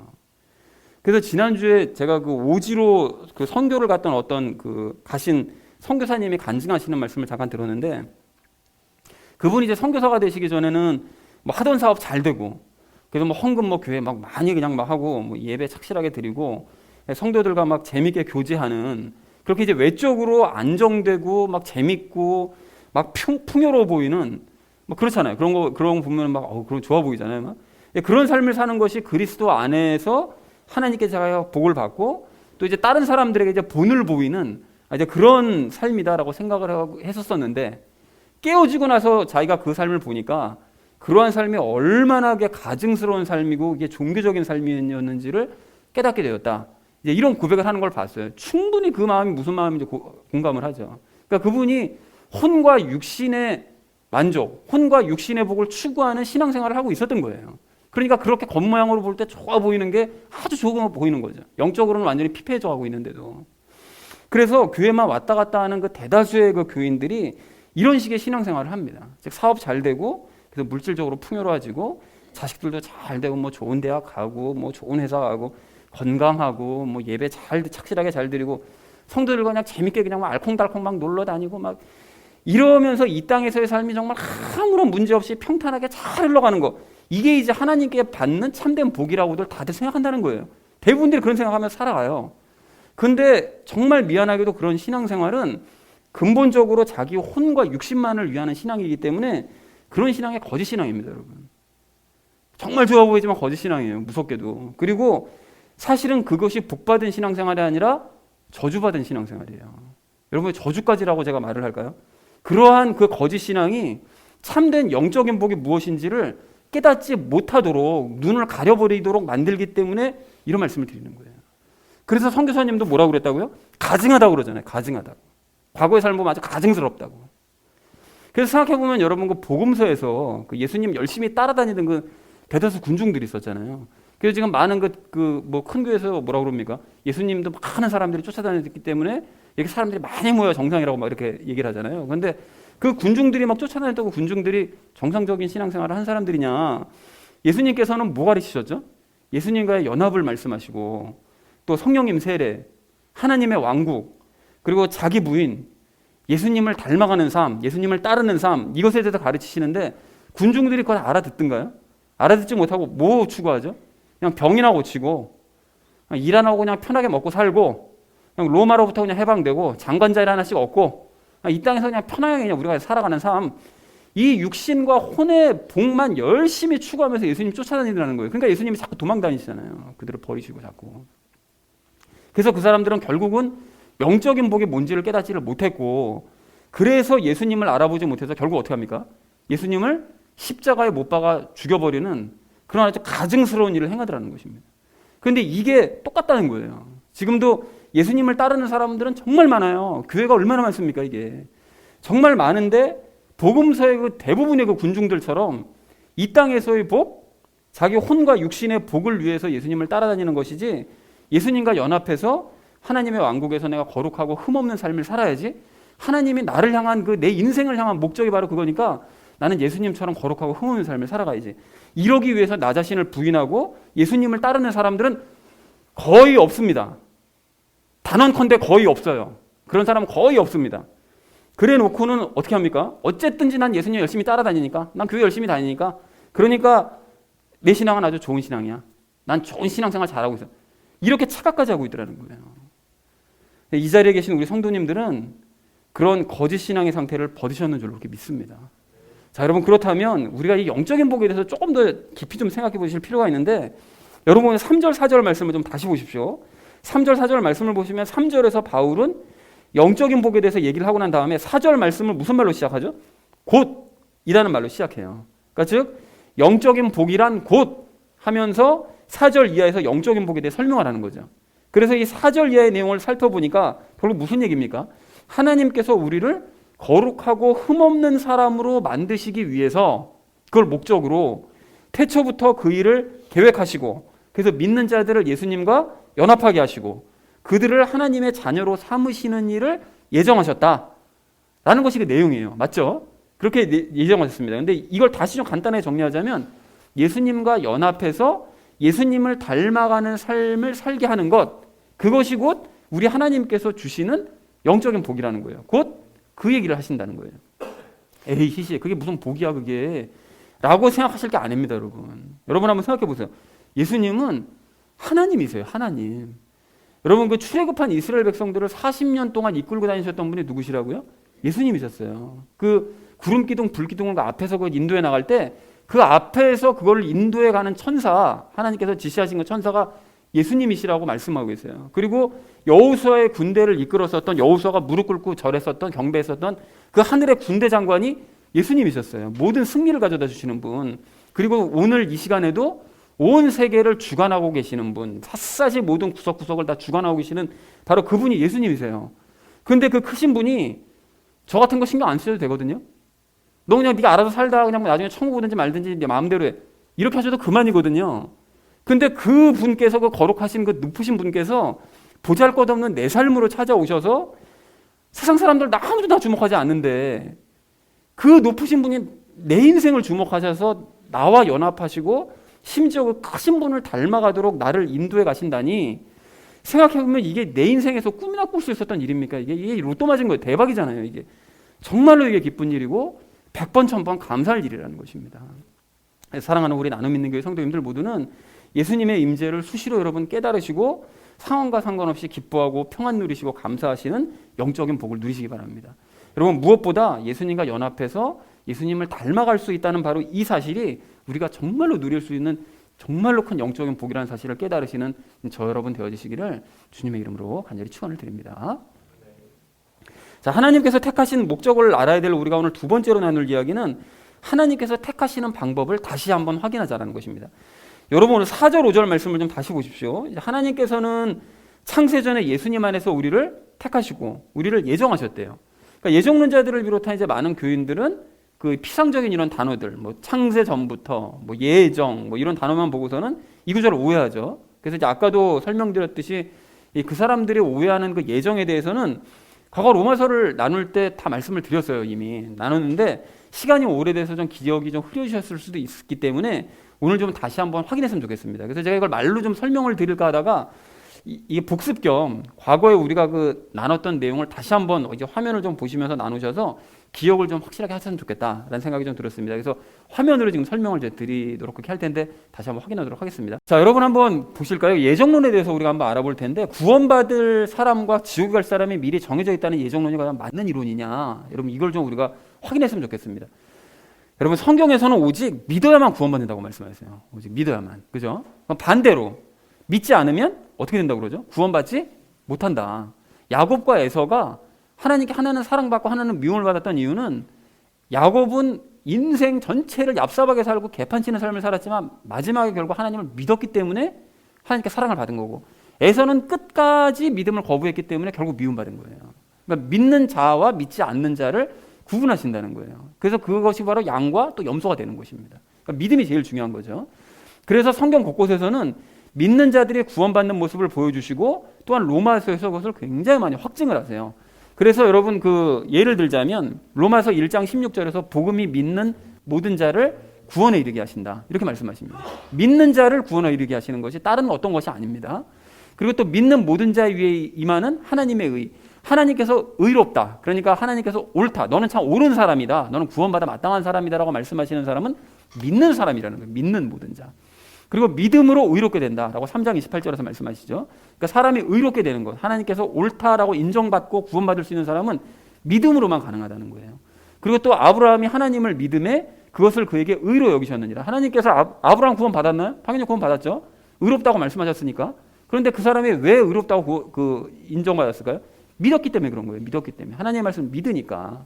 그래서 지난주에 제가 그 오지로 그 선교를 갔던 어떤 그 가신 선교사님이 간증하시는 말씀을 잠깐 들었는데 그분이 이제 선교사가 되시기 전에는 뭐 하던 사업 잘 되고 그래서 뭐 헌금 뭐 교회 막 많이 그냥 막 하고 뭐 예배 착실하게 드리고 성도들과 막 재밌게 교제하는 그렇게 이제 외적으로 안정되고 막 재밌고 막 풍요로워 보이는 뭐 그렇잖아요. 그런 거 보면 막 그런 좋아 보이잖아요. 막 그런 삶을 사는 것이 그리스도 안에서 하나님께 제가 복을 받고 또 이제 다른 사람들에게 이제 본을 보이는 이제 그런 삶이다라고 생각을 했었었는데 깨어지고 나서 자기가 그 삶을 보니까 그러한 삶이 얼마나 가증스러운 삶이고 이게 종교적인 삶이었는지를 깨닫게 되었다. 이제 이런 고백을 하는 걸 봤어요. 충분히 그 마음이 무슨 마음인지 공감을 하죠. 그러니까 그분이 혼과 육신의 만족, 혼과 육신의 복을 추구하는 신앙생활을 하고 있었던 거예요. 그러니까 그렇게 겉모양으로 볼 때 좋아 보이는 게 아주 좋아 보이는 거죠. 영적으로는 완전히 피폐해져 가고 있는데도. 그래서 교회만 왔다 갔다 하는 그 대다수의 그 교인들이 이런 식의 신앙생활을 합니다. 즉 사업 잘 되고 그래서 물질적으로 풍요로워지고 자식들도 잘 되고 뭐 좋은 대학 가고 뭐 좋은 회사 가고 건강하고 뭐 예배 착실하게 잘 드리고 성도들과 그냥 재밌게 그냥 막 알콩달콩 막 놀러 다니고 막 이러면서 이 땅에서의 삶이 정말 아무런 문제 없이 평탄하게 잘 흘러가는 거 이게 이제 하나님께 받는 참된 복이라고들 다들 생각한다는 거예요. 대부분들이 그런 생각하면서 살아가요. 근데 정말 미안하게도 그런 신앙생활은 근본적으로 자기 혼과 육신만을 위하는 신앙이기 때문에 그런 신앙이 거짓 신앙입니다, 여러분. 정말 좋아 보이지만 거짓 신앙이에요, 무섭게도. 그리고 사실은 그것이 복받은 신앙생활이 아니라 저주받은 신앙생활이에요. 여러분, 저주까지라고 제가 말을 할까요? 그러한 그 거짓 신앙이 참된 영적인 복이 무엇인지를 깨닫지 못하도록 눈을 가려버리도록 만들기 때문에 이런 말씀을 드리는 거예요. 그래서 선교사님도 뭐라고 그랬다고요? 가증하다고 그러잖아요. 가증하다고. 과거의 삶은 아주 가증스럽다고. 그래서 생각해보면 여러분 그 복음서에서 그 예수님 열심히 따라다니던 그 대다수 군중들이 있었잖아요. 그래서 지금 많은 뭐 큰 교회에서 뭐라고 그럽니까? 예수님도 많은 사람들이 쫓아다녔기 때문에 이렇게 사람들이 많이 모여 정상이라고 막 이렇게 얘기를 하잖아요. 근데 그 군중들이 막 쫓아다녔다고 군중들이 정상적인 신앙생활을 한 사람들이냐? 예수님께서는 뭐 가르치셨죠? 예수님과의 연합을 말씀하시고 또 성령님 세례, 하나님의 왕국, 그리고 자기 부인, 예수님을 닮아가는 삶, 예수님을 따르는 삶, 이것에 대해서 가르치시는데 군중들이 그걸 알아듣던가요? 알아듣지 못하고 뭐 추구하죠? 그냥 병이나 고치고 일 안 하고 그냥 편하게 먹고 살고 그냥 로마로부터 그냥 해방되고 장관자리 하나씩 얻고 이 땅에서 그냥 편하게 그냥 우리가 살아가는 삶, 이 육신과 혼의 복만 열심히 추구하면서 예수님 쫓아다니라는 거예요. 그러니까 예수님이 자꾸 도망다니시잖아요. 그들을 버리시고 자꾸. 그래서 그 사람들은 결국은 영적인 복이 뭔지를 깨닫지를 못했고, 그래서 예수님을 알아보지 못해서 결국 어떻게 합니까? 예수님을 십자가에 못 박아 죽여버리는 그런 아주 가증스러운 일을 행하더라는 것입니다. 그런데 이게 똑같다는 거예요. 지금도 예수님을 따르는 사람들은 정말 많아요. 교회가 얼마나 많습니까, 이게. 정말 많은데 복음서의 그 대부분의 그 군중들처럼 이 땅에서의 복, 자기 혼과 육신의 복을 위해서 예수님을 따라다니는 것이지, 예수님과 연합해서 하나님의 왕국에서 내가 거룩하고 흠없는 삶을 살아야지, 하나님이 나를 향한 그 내 인생을 향한 목적이 바로 그거니까 나는 예수님처럼 거룩하고 흠없는 삶을 살아가야지, 이러기 위해서 나 자신을 부인하고 예수님을 따르는 사람들은 거의 없습니다. 단언컨대 거의 없어요. 그런 사람은 거의 없습니다. 그래 놓고는 어떻게 합니까? 어쨌든지 난 예수님 열심히 따라다니니까, 난 교회 열심히 다니니까, 그러니까 내 신앙은 아주 좋은 신앙이야, 난 좋은 신앙생활 잘하고 있어, 이렇게 착각까지 하고 있더라는 거예요. 이 자리에 계신 우리 성도님들은 그런 거짓 신앙의 상태를 벗으셨는 줄로 그렇게 믿습니다. 자, 여러분, 그렇다면 우리가 이 영적인 복에 대해서 조금 더 깊이 좀 생각해 보실 필요가 있는데, 여러분 3절 4절 말씀을 좀 다시 보십시오. 3절 4절 말씀을 보시면 3절에서 바울은 영적인 복에 대해서 얘기를 하고 난 다음에 4절 말씀을 무슨 말로 시작하죠? 곧이라는 말로 시작해요. 그러니까 즉 영적인 복이란 곧 하면서 4절 이하에서 영적인 복에 대해 설명을 하는 거죠. 그래서 이 4절 이하의 내용을 살펴보니까 결국 무슨 얘기입니까? 하나님께서 우리를 거룩하고 흠없는 사람으로 만드시기 위해서, 그걸 목적으로 태초부터 그 일을 계획하시고, 그래서 믿는 자들을 예수님과 연합하게 하시고 그들을 하나님의 자녀로 삼으시는 일을 예정하셨다라는 것이 그 내용이에요. 맞죠? 그렇게 예정하셨습니다. 그런데 이걸 다시 좀 간단하게 정리하자면, 예수님과 연합해서 예수님을 닮아가는 삶을 살게 하는 것, 그것이 곧 우리 하나님께서 주시는 영적인 복이라는 거예요. 곧 그 얘기를 하신다는 거예요. 에이 희시, 그게 무슨 복이야 그게, 라고 생각하실 게 아닙니다. 여러분 한번 생각해 보세요. 예수님은 하나님이세요. 하나님. 여러분 그 출애굽한 이스라엘 백성들을 40년 동안 이끌고 다니셨던 분이 누구시라고요? 예수님이셨어요. 그 구름 기둥 불 기둥을 그 앞에서 그 인도해 나갈 때 그 앞에서 그걸 인도해 가는 천사, 하나님께서 지시하신 그 천사가 예수님이시라고 말씀하고 계세요. 그리고 여호수아의 군대를 이끌었었던, 여호수아가 무릎 꿇고 절했었던, 경배했었던 그 하늘의 군대 장관이 예수님이셨어요. 모든 승리를 가져다 주시는 분. 그리고 오늘 이 시간에도 온 세계를 주관하고 계시는 분, 샅샅이 모든 구석구석을 다 주관하고 계시는 바로 그분이 예수님이세요. 그런데 그 크신 분이 저 같은 거 신경 안 쓰셔도 되거든요. 너 그냥 네가 알아서 살다가 그냥 나중에 천국 오든지 말든지 네 마음대로 해, 이렇게 하셔도 그만이거든요. 근데 그 분께서, 그 거룩하신 그 높으신 분께서 보잘것없는 내 삶으로 찾아오셔서 세상 사람들 아무도 다 주목하지 않는데 그 높으신 분이 내 인생을 주목하셔서 나와 연합하시고 심지어 그 크신 분을 닮아가도록 나를 인도해 가신다니, 생각해보면 이게 내 인생에서 꿈이나 꿀 수 있었던 일입니까? 이게 로또 맞은 거예요. 대박이잖아요. 이게 정말로 이게 기쁜 일이고 100번 1000번 감사할 일이라는 것입니다. 사랑하는 우리 나눔 있는 교회 성도님들 모두는 예수님의 임재를 수시로 여러분 깨달으시고 상황과 상관없이 기뻐하고 평안 누리시고 감사하시는 영적인 복을 누리시기 바랍니다. 여러분, 무엇보다 예수님과 연합해서 예수님을 닮아갈 수 있다는 바로 이 사실이 우리가 정말로 누릴 수 있는 정말로 큰 영적인 복이라는 사실을 깨달으시는 저 여러분 되어주시기를 주님의 이름으로 간절히 축원을 드립니다. 자, 하나님께서 택하신 목적을 알아야 될 우리가 오늘 두 번째로 나눌 이야기는 하나님께서 택하시는 방법을 다시 한번 확인하자라는 것입니다. 여러분, 오늘 4절 5절 말씀을 좀 다시 보십시오. 하나님께서는 창세전에 예수님 안에서 우리를 택하시고 우리를 예정하셨대요. 그러니까 예정론자들을 비롯한 이제 많은 교인들은 그 피상적인 이런 단어들, 뭐 창세 전부터, 뭐 예정, 뭐 이런 단어만 보고서는 이 구절을 오해하죠. 그래서 이제 아까도 설명드렸듯이 그 사람들이 오해하는 그 예정에 대해서는 과거 로마서를 나눌 때 다 말씀을 드렸어요. 이미 나눴는데 시간이 오래돼서 좀 기억이 좀 흐려지셨을 수도 있기 때문에 오늘 좀 다시 한번 확인했으면 좋겠습니다. 그래서 제가 이걸 말로 좀 설명을 드릴까 하다가 이게 복습 겸 과거에 우리가 그 나눴던 내용을 다시 한번 이제 화면을 좀 보시면서 나누셔서 기억을 좀 확실하게 하셨으면 좋겠다라는 생각이 좀 들었습니다. 그래서 화면으로 지금 설명을 드리도록 그렇게 할 텐데 다시 한번 확인하도록 하겠습니다. 자, 여러분 한번 보실까요? 예정론에 대해서 우리가 한번 알아볼 텐데 구원받을 사람과 지옥에 갈 사람이 미리 정해져 있다는 예정론이 과연 맞는 이론이냐? 여러분 이걸 좀 우리가 확인했으면 좋겠습니다. 여러분 성경에서는 오직 믿어야만 구원받는다고 말씀하세요. 오직 믿어야만. 그죠? 그럼 반대로 믿지 않으면 어떻게 된다고 그러죠? 구원받지 못한다. 야곱과 에서가 하나님께 하나는 사랑받고 하나는 미움을 받았던 이유는 야곱은 인생 전체를 얍삽하게 살고 개판치는 삶을 살았지만 마지막에 결국 하나님을 믿었기 때문에 하나님께 사랑을 받은 거고 에서는 끝까지 믿음을 거부했기 때문에 결국 미움받은 거예요. 그러니까 믿는 자와 믿지 않는 자를 구분하신다는 거예요. 그래서 그것이 바로 양과 또 염소가 되는 것입니다. 그러니까 믿음이 제일 중요한 거죠. 그래서 성경 곳곳에서는 믿는 자들이 구원받는 모습을 보여주시고 또한 로마서에서 그것을 굉장히 많이 확증을 하세요. 그래서 여러분 그 예를 들자면 로마서 1장 16절에서 복음이 믿는 모든 자를 구원에 이르게 하신다. 이렇게 말씀하십니다. 믿는 자를 구원에 이르게 하시는 것이 다른 어떤 것이 아닙니다. 그리고 또 믿는 모든 자 위에 임하는 하나님의 의. 하나님께서 의롭다. 그러니까 하나님께서 옳다. 너는 참 옳은 사람이다. 너는 구원받아 마땅한 사람이다라고 말씀하시는 사람은 믿는 사람이라는 거예요. 믿는 모든 자. 그리고 믿음으로 의롭게 된다라고 3장 28절에서 말씀하시죠. 그러니까 사람이 의롭게 되는 것, 하나님께서 옳다라고 인정받고 구원받을 수 있는 사람은 믿음으로만 가능하다는 거예요. 그리고 또 아브라함이 하나님을 믿음에 그것을 그에게 의로 여기셨느니라. 하나님께서 아브라함 구원 받았나요? 당연히 구원 받았죠. 의롭다고 말씀하셨으니까. 그런데 그 사람이 왜 의롭다고 인정받았을까요? 믿었기 때문에 그런 거예요. 믿었기 때문에. 하나님의 말씀을 믿으니까.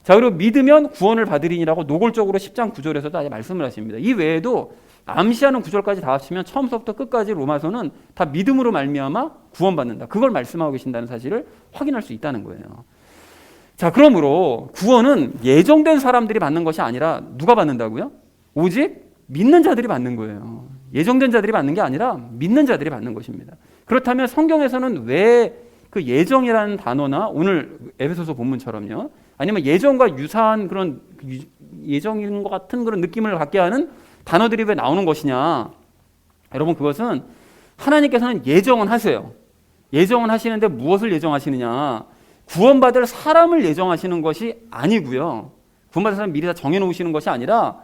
자, 그리고 믿으면 구원을 받으리니라고 노골적으로 10장 9절에서도 아예 말씀을 하십니다. 이 외에도 암시하는 구절까지 다 합치면 처음부터 끝까지 로마서는 다 믿음으로 말미암아 구원받는다. 그걸 말씀하고 계신다는 사실을 확인할 수 있다는 거예요. 자, 그러므로 구원은 예정된 사람들이 받는 것이 아니라 누가 받는다고요? 오직 믿는 자들이 받는 거예요. 예정된 자들이 받는 게 아니라 믿는 자들이 받는 것입니다. 그렇다면 성경에서는 왜 그 예정이라는 단어나 오늘 에베소서 본문처럼요, 아니면 예정과 유사한 그런 예정인 것 같은 그런 느낌을 갖게 하는 단어들이 왜 나오는 것이냐? 여러분 그것은 하나님께서는 예정은 하세요. 예정은 하시는데 무엇을 예정하시느냐? 구원받을 사람을 예정하시는 것이 아니고요. 구원받을 사람 미리 다 정해놓으시는 것이 아니라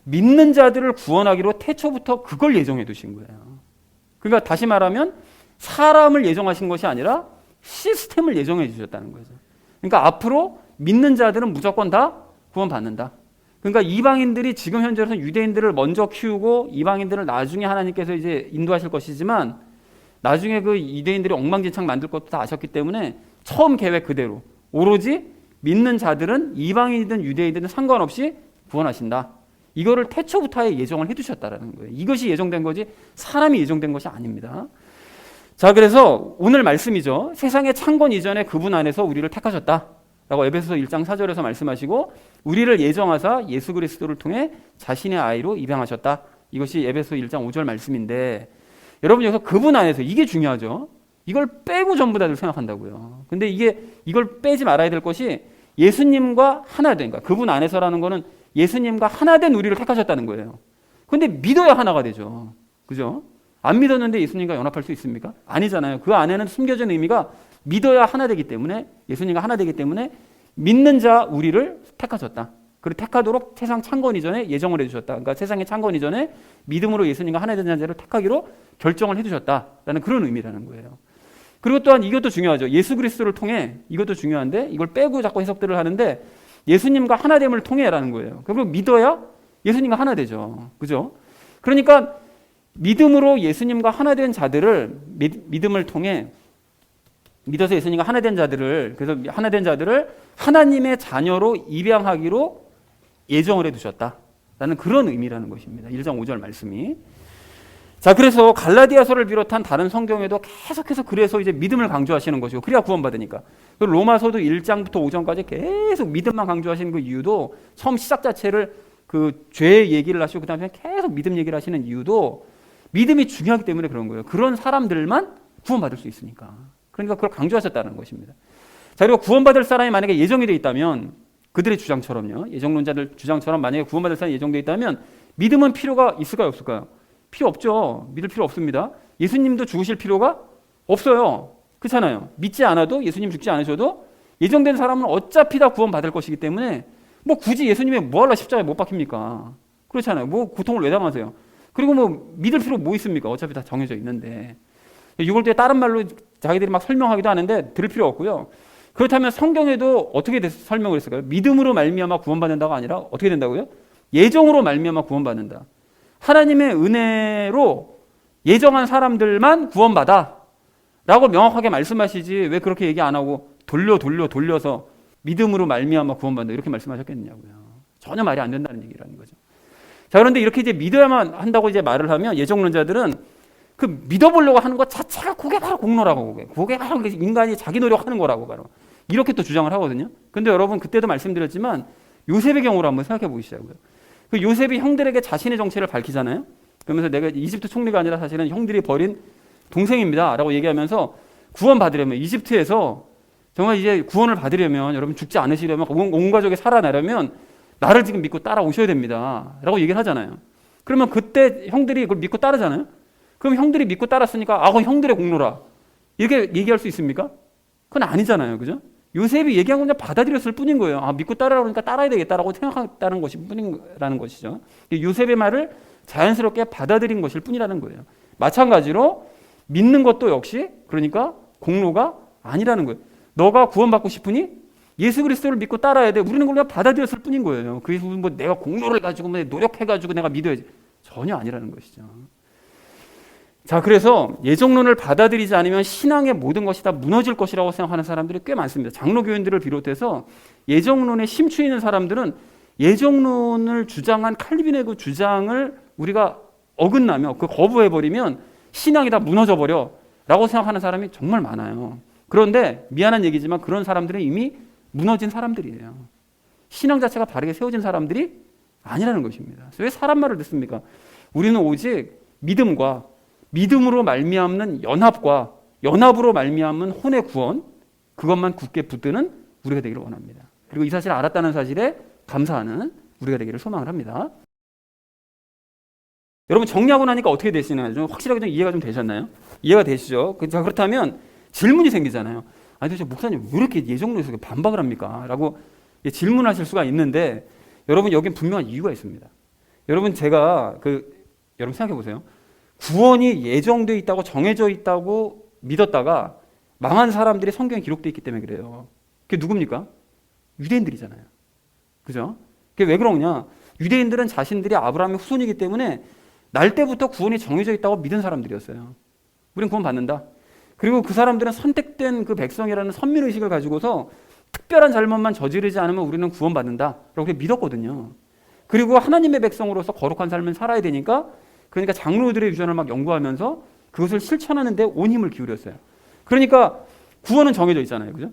믿는 자들을 구원하기로 태초부터 그걸 예정해 두신 거예요. 그러니까 다시 말하면 사람을 예정하신 것이 아니라 시스템을 예정해 주셨다는 거죠. 그러니까 앞으로 믿는 자들은 무조건 다 구원받는다. 그러니까 이방인들이 지금 현재로서는 유대인들을 먼저 키우고 이방인들을 나중에 하나님께서 이제 인도하실 것이지만 나중에 그 유대인들이 엉망진창 만들 것도 다 아셨기 때문에 처음 계획 그대로 오로지 믿는 자들은 이방인이든 유대인이든 상관없이 구원하신다. 이거를 태초부터 예정을 해두셨다라는 거예요. 이것이 예정된 거지 사람이 예정된 것이 아닙니다. 자, 그래서 오늘 말씀이죠. 세상의 창건 이전에 그분 안에서 우리를 택하셨다 라고 에베소서 1장 4절에서 말씀하시고 우리를 예정하사 예수 그리스도를 통해 자신의 아이로 입양하셨다. 이것이 에베소서 1장 5절 말씀인데 여러분 여기서 그분 안에서 이게 중요하죠. 이걸 빼고 전부 다들 생각한다고요. 근데 이걸 빼지 말아야 될 것이 예수님과 하나 된 거. 그분 안에서라는 거는 예수님과 하나 된 우리를 택하셨다는 거예요. 근데 믿어야 하나가 되죠. 그죠? 안 믿었는데 예수님과 연합할 수 있습니까? 아니잖아요. 그 안에는 숨겨진 의미가 믿어야 하나 되기 때문에 예수님과 하나 되기 때문에 믿는 자 우리를 택하셨다. 그리고 택하도록 세상 창건 이전에 예정을 해주셨다. 그러니까 세상의 창건 이전에 믿음으로 예수님과 하나 된 자들을 택하기로 결정을 해주셨다라는 그런 의미라는 거예요. 그리고 또한 이것도 중요하죠. 예수 그리스도를 통해, 이것도 중요한데 이걸 빼고 자꾸 해석들을 하는데 예수님과 하나됨을 통해라는 거예요. 그리고 믿어야 예수님과 하나 되죠. 그죠? 그러니까 믿음으로 예수님과 하나 된 자들을 믿음을 통해 믿어서 예수님과 하나 된 자들을, 그래서 하나 된 자들을 하나님의 자녀로 입양하기로 예정을 해두셨다라는 그런 의미라는 것입니다. 1장 5절 말씀이. 자, 그래서 갈라디아서를 비롯한 다른 성경에도 계속해서 그래서 이제 믿음을 강조하시는 것이고, 그래야 구원받으니까. 그리고 로마서도 1장부터 5장까지 계속 믿음만 강조하시는 그 이유도, 처음 시작 자체를 그 죄 얘기를 하시고 그 다음에 계속 믿음 얘기를 하시는 이유도 믿음이 중요하기 때문에 그런 거예요. 그런 사람들만 구원받을 수 있으니까. 그러니까 그걸 강조하셨다는 것입니다. 자, 그리고 구원받을 사람이 만약에 예정이 되어 있다면, 그들의 주장처럼요, 예정론자들 주장처럼 만약에 구원받을 사람이 예정되어 있다면 믿음은 필요가 있을까요, 없을까요? 필요 없죠. 믿을 필요 없습니다. 예수님도 죽으실 필요가 없어요. 그렇잖아요. 믿지 않아도, 예수님 죽지 않으셔도 예정된 사람은 어차피 다 구원받을 것이기 때문에 뭐 굳이 예수님의 뭐하러 십자가에 못 박힙니까? 그렇잖아요. 뭐 고통을 왜 당하세요? 그리고 뭐 믿을 필요 뭐 있습니까? 어차피 다 정해져 있는데. 이걸 때 다른 말로 자기들이 막 설명하기도 하는데 들을 필요 없고요. 그렇다면 성경에도 어떻게 설명을 했을까요? 믿음으로 말미암아 구원받는다가 아니라 어떻게 된다고요? 예정으로 말미암아 구원받는다. 하나님의 은혜로 예정한 사람들만 구원받아 라고 명확하게 말씀하시지 왜 그렇게 얘기 안 하고 돌려서 믿음으로 말미암아 구원받는다 이렇게 말씀하셨겠느냐고요. 전혀 말이 안 된다는 얘기라는 거죠. 자, 그런데 이렇게 이제 믿어야만 한다고 이제 말을 하면 예정론자들은 그 믿어보려고 하는 것 자체가 그게 바로 공로라고, 그게 바로 인간이 자기 노력하는 거라고 바로 이렇게 또 주장을 하거든요. 근데 여러분 그때도 말씀드렸지만 요셉의 경우를 한번 생각해 보시자고요. 그 요셉이 형들에게 자신의 정체를 밝히잖아요. 그러면서 내가 이집트 총리가 아니라 사실은 형들이 버린 동생입니다 라고 얘기하면서 구원받으려면, 이집트에서 정말 이제 구원을 받으려면, 여러분 죽지 않으시려면, 온 가족이 살아나려면 나를 지금 믿고 따라오셔야 됩니다 라고 얘기를 하잖아요. 그러면 그때 형들이 그걸 믿고 따르잖아요. 그럼 형들이 믿고 따랐으니까 그건 형들의 공로라 이렇게 얘기할 수 있습니까? 그건 아니잖아요. 그죠? 요셉이 얘기한 건 그냥 받아들였을 뿐인 거예요. 믿고 따르라고 하니까 따라야 되겠다라고 생각했다는 것이 뿐이라는 것이죠. 요셉의 말을 자연스럽게 받아들인 것일 뿐이라는 거예요. 마찬가지로 믿는 것도 역시 그러니까 공로가 아니라는 거예요. 너가 구원받고 싶으니 예수 그리스도를 믿고 따라야 돼. 우리는 그걸 그냥 받아들였을 뿐인 거예요. 그래서 뭐 내가 공로를 가지고 노력해가지고 내가 믿어야지. 전혀 아니라는 것이죠. 자, 그래서 예정론을 받아들이지 않으면 신앙의 모든 것이 다 무너질 것이라고 생각하는 사람들이 꽤 많습니다. 장로교인들을 비롯해서 예정론에 심취해 있는 사람들은 예정론을 주장한 칼빈의 그 주장을 우리가 어긋나며 그 거부해버리면 신앙이 다 무너져버려 라고 생각하는 사람이 정말 많아요. 그런데 미안한 얘기지만 그런 사람들은 이미 무너진 사람들이에요. 신앙 자체가 바르게 세워진 사람들이 아니라는 것입니다. 왜 사람 말을 듣습니까? 우리는 오직 믿음으로 말미암는 연합으로 말미암는 혼의 구원, 그것만 굳게 붙드는 우리가 되기를 원합니다. 그리고 이 사실을 알았다는 사실에 감사하는 우리가 되기를 소망을 합니다. 여러분 정리하고 나니까 어떻게 되시나요? 좀 확실하게 좀 이해가 좀 되셨나요? 이해가 되시죠? 자, 그렇다면 질문이 생기잖아요. 아니 도대체 목사님 왜 이렇게 예정론에서 반박을 합니까? 라고 질문하실 수가 있는데 여러분 여긴 분명한 이유가 있습니다. 여러분 제가 여러분 생각해 보세요. 구원이 예정되어 있다고 정해져 있다고 믿었다가 망한 사람들이 성경에 기록되어 있기 때문에 그래요. 그게 누굽니까? 유대인들이잖아요. 그죠? 그게 왜 그러냐? 유대인들은 자신들이 아브라함의 후손이기 때문에 날 때부터 구원이 정해져 있다고 믿은 사람들이었어요. 우린 구원 받는다. 그리고 그 사람들은 선택된 그 백성이라는 선민의식을 가지고서 특별한 잘못만 저지르지 않으면 우리는 구원받는다 라고 믿었거든요. 그리고 하나님의 백성으로서 거룩한 삶을 살아야 되니까 그러니까 장로들의 유전을 막 연구하면서 그것을 실천하는 데 온 힘을 기울였어요. 그러니까 구원은 정해져 있잖아요. 그죠?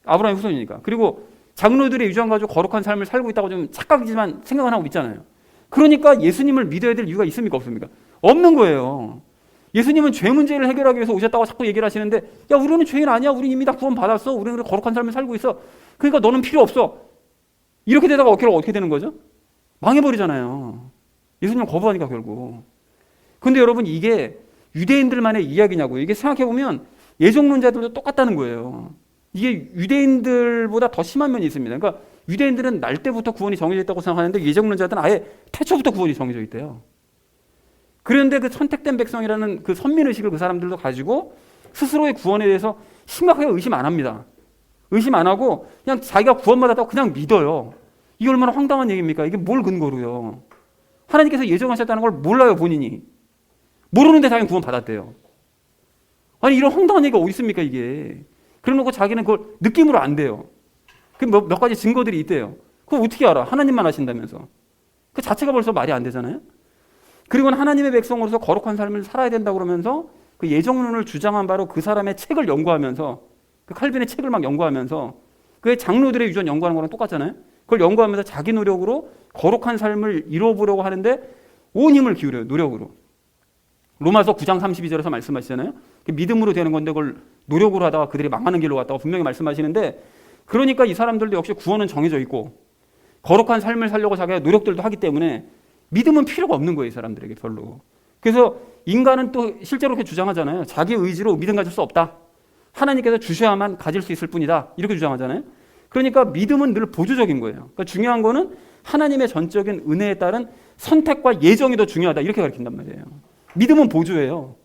아브라함의 후손이니까. 그리고 장로들의 유전 가지고 거룩한 삶을 살고 있다고 좀 착각이지만 생각은 하고 있잖아요. 그러니까 예수님을 믿어야 될 이유가 있습니까? 없습니까? 없는 거예요. 예수님은 죄 문제를 해결하기 위해서 오셨다고 자꾸 얘기를 하시는데 야 우리는 죄인 아니야. 우리 이미 다 구원 받았어. 우리는 거룩한 삶을 살고 있어. 그러니까 너는 필요 없어. 이렇게 되다가 어떻게 되는 거죠? 망해버리잖아요. 예수님을 거부하니까 결국. 근데 여러분 이게 유대인들만의 이야기냐고요. 이게 생각해보면 예정론자들도 똑같다는 거예요. 이게 유대인들보다 더 심한 면이 있습니다. 그러니까 유대인들은 날 때부터 구원이 정해져 있다고 생각하는데 예정론자들은 아예 태초부터 구원이 정해져 있대요. 그런데 그 선택된 백성이라는 그 선민의식을 그 사람들도 가지고 스스로의 구원에 대해서 심각하게 의심 안 합니다. 의심 안 하고 그냥 자기가 구원받았다고 그냥 믿어요. 이게 얼마나 황당한 얘기입니까? 이게 뭘 근거로요? 하나님께서 예정하셨다는 걸 몰라요, 본인이. 모르는데 자기는 구원받았대요. 아니, 이런 황당한 얘기가 어디 있습니까, 이게. 그래 놓고 자기는 그걸 느낌으로 안 돼요. 그 몇 가지 증거들이 있대요. 그걸 어떻게 알아? 하나님만 하신다면서. 그 자체가 벌써 말이 안 되잖아요. 그리고는 하나님의 백성으로서 거룩한 삶을 살아야 된다고 그러면서 그 예정론을 주장한 바로 그 사람의 책을 연구하면서 그 칼빈의 책을 막 연구하면서 그 장로들의 유전 연구하는 거랑 똑같잖아요. 그걸 연구하면서 자기 노력으로 거룩한 삶을 이루어보려고 하는데 온 힘을 기울여요. 노력으로. 로마서 9장 32절에서 말씀하시잖아요. 믿음으로 되는 건데 그걸 노력으로 하다가 그들이 망하는 길로 갔다고 분명히 말씀하시는데, 그러니까 이 사람들도 역시 구원은 정해져 있고 거룩한 삶을 살려고 자기가 노력들도 하기 때문에 믿음은 필요가 없는 거예요, 이 사람들에게 별로. 그래서 인간은 또 실제로 그렇게 주장하잖아요. 자기 의지로 믿음 가질 수 없다. 하나님께서 주셔야만 가질 수 있을 뿐이다. 이렇게 주장하잖아요. 그러니까 믿음은 늘 보조적인 거예요. 그러니까 중요한 거는 하나님의 전적인 은혜에 따른 선택과 예정이 더 중요하다. 이렇게 가르친단 말이에요. 믿음은 보조예요.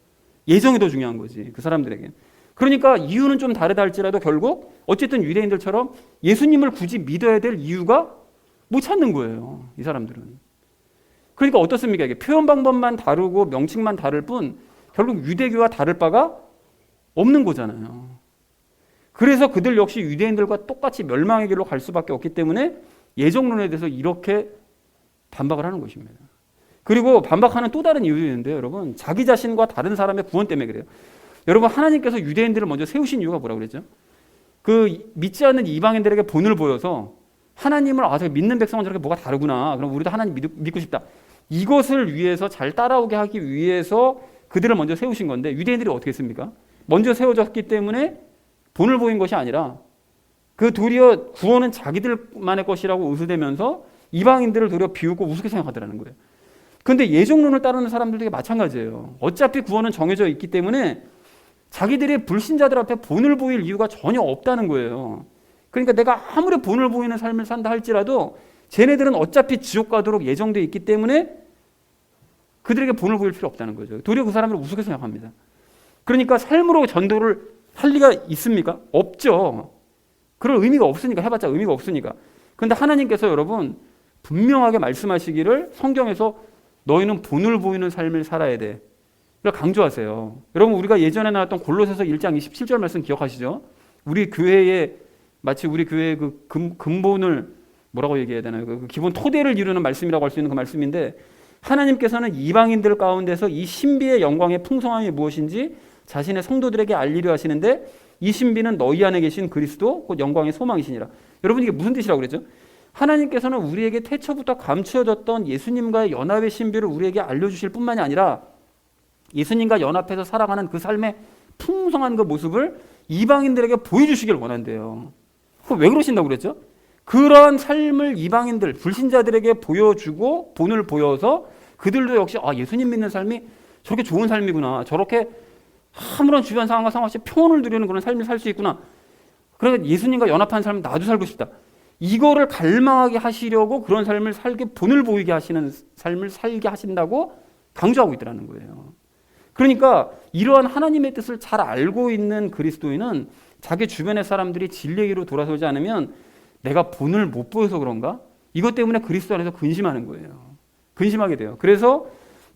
예정이 더 중요한 거지, 그 사람들에게. 그러니까 이유는 좀 다르다 할지라도 결국 어쨌든 유대인들처럼 예수님을 굳이 믿어야 될 이유가 못 찾는 거예요, 이 사람들은. 그러니까 어떻습니까? 이게 표현 방법만 다르고 명칭만 다를 뿐 결국 유대교와 다를 바가 없는 거잖아요. 그래서 그들 역시 유대인들과 똑같이 멸망의 길로 갈 수밖에 없기 때문에 예정론에 대해서 이렇게 반박을 하는 것입니다. 그리고 반박하는 또 다른 이유도 있는데요, 여러분. 자기 자신과 다른 사람의 구원 때문에 그래요. 여러분, 하나님께서 유대인들을 먼저 세우신 이유가 뭐라고 그랬죠? 그 믿지 않는 이방인들에게 본을 보여서 하나님을 믿는 백성은 저렇게 뭐가 다르구나. 그럼 우리도 하나님 믿고 싶다. 이것을 위해서 잘 따라오게 하기 위해서 그들을 먼저 세우신 건데 유대인들이 어떻게 했습니까? 먼저 세워졌기 때문에 본을 보인 것이 아니라 그 도리어 구원은 자기들만의 것이라고 의수되면서 이방인들을 도리어 비웃고 우습게 생각하더라는 거예요. 그런데 예정론을 따르는 사람들도 마찬가지예요. 어차피 구원은 정해져 있기 때문에 자기들이 불신자들 앞에 본을 보일 이유가 전혀 없다는 거예요. 그러니까 내가 아무리 본을 보이는 삶을 산다 할지라도 쟤네들은 어차피 지옥 가도록 예정되어 있기 때문에 그들에게 본을 보일 필요 없다는 거죠. 도리어 그 사람들을 우습게 생각합니다. 그러니까 삶으로 전도를 할 리가 있습니까? 없죠. 그럴 의미가 없으니까, 해봤자 의미가 없으니까. 그런데 하나님께서 여러분 분명하게 말씀하시기를 성경에서 너희는 본을 보이는 삶을 살아야 돼. 이걸 강조하세요. 여러분, 우리가 예전에 나왔던 골로새서 1장 27절 말씀 기억하시죠? 우리 교회의 마치 우리 교회의 그 근본을 뭐라고 얘기해야 되나요? 그 기본 토대를 이루는 말씀이라고 할 수 있는 그 말씀인데, 하나님께서는 이방인들 가운데서 이 신비의 영광의 풍성함이 무엇인지 자신의 성도들에게 알리려 하시는데, 이 신비는 너희 안에 계신 그리스도 곧 영광의 소망이시니라. 여러분, 이게 무슨 뜻이라고 그랬죠? 하나님께서는 우리에게 태초부터 감추어졌던 예수님과의 연합의 신비를 우리에게 알려주실 뿐만이 아니라 예수님과 연합해서 살아가는 그 삶의 풍성한 그 모습을 이방인들에게 보여주시길 원한대요. 왜 그러신다고 그랬죠? 그러한 삶을 이방인들, 불신자들에게 보여주고 본을 보여서 그들도 역시 예수님 믿는 삶이 저렇게 좋은 삶이구나. 저렇게 아무런 주변 상황과 상관없이 평온을 누리는 그런 삶을 살 수 있구나. 그러니까 예수님과 연합한 삶을 나도 살고 싶다. 이거를 갈망하게 하시려고 그런 삶을 살게, 본을 보이게 하시는 삶을 살게 하신다고 강조하고 있더라는 거예요. 그러니까 이러한 하나님의 뜻을 잘 알고 있는 그리스도인은 자기 주변의 사람들이 진리의 길로 돌아서지 않으면 내가 본을 못 보여서 그런가? 이것 때문에 그리스도 안에서 근심하는 거예요. 근심하게 돼요. 그래서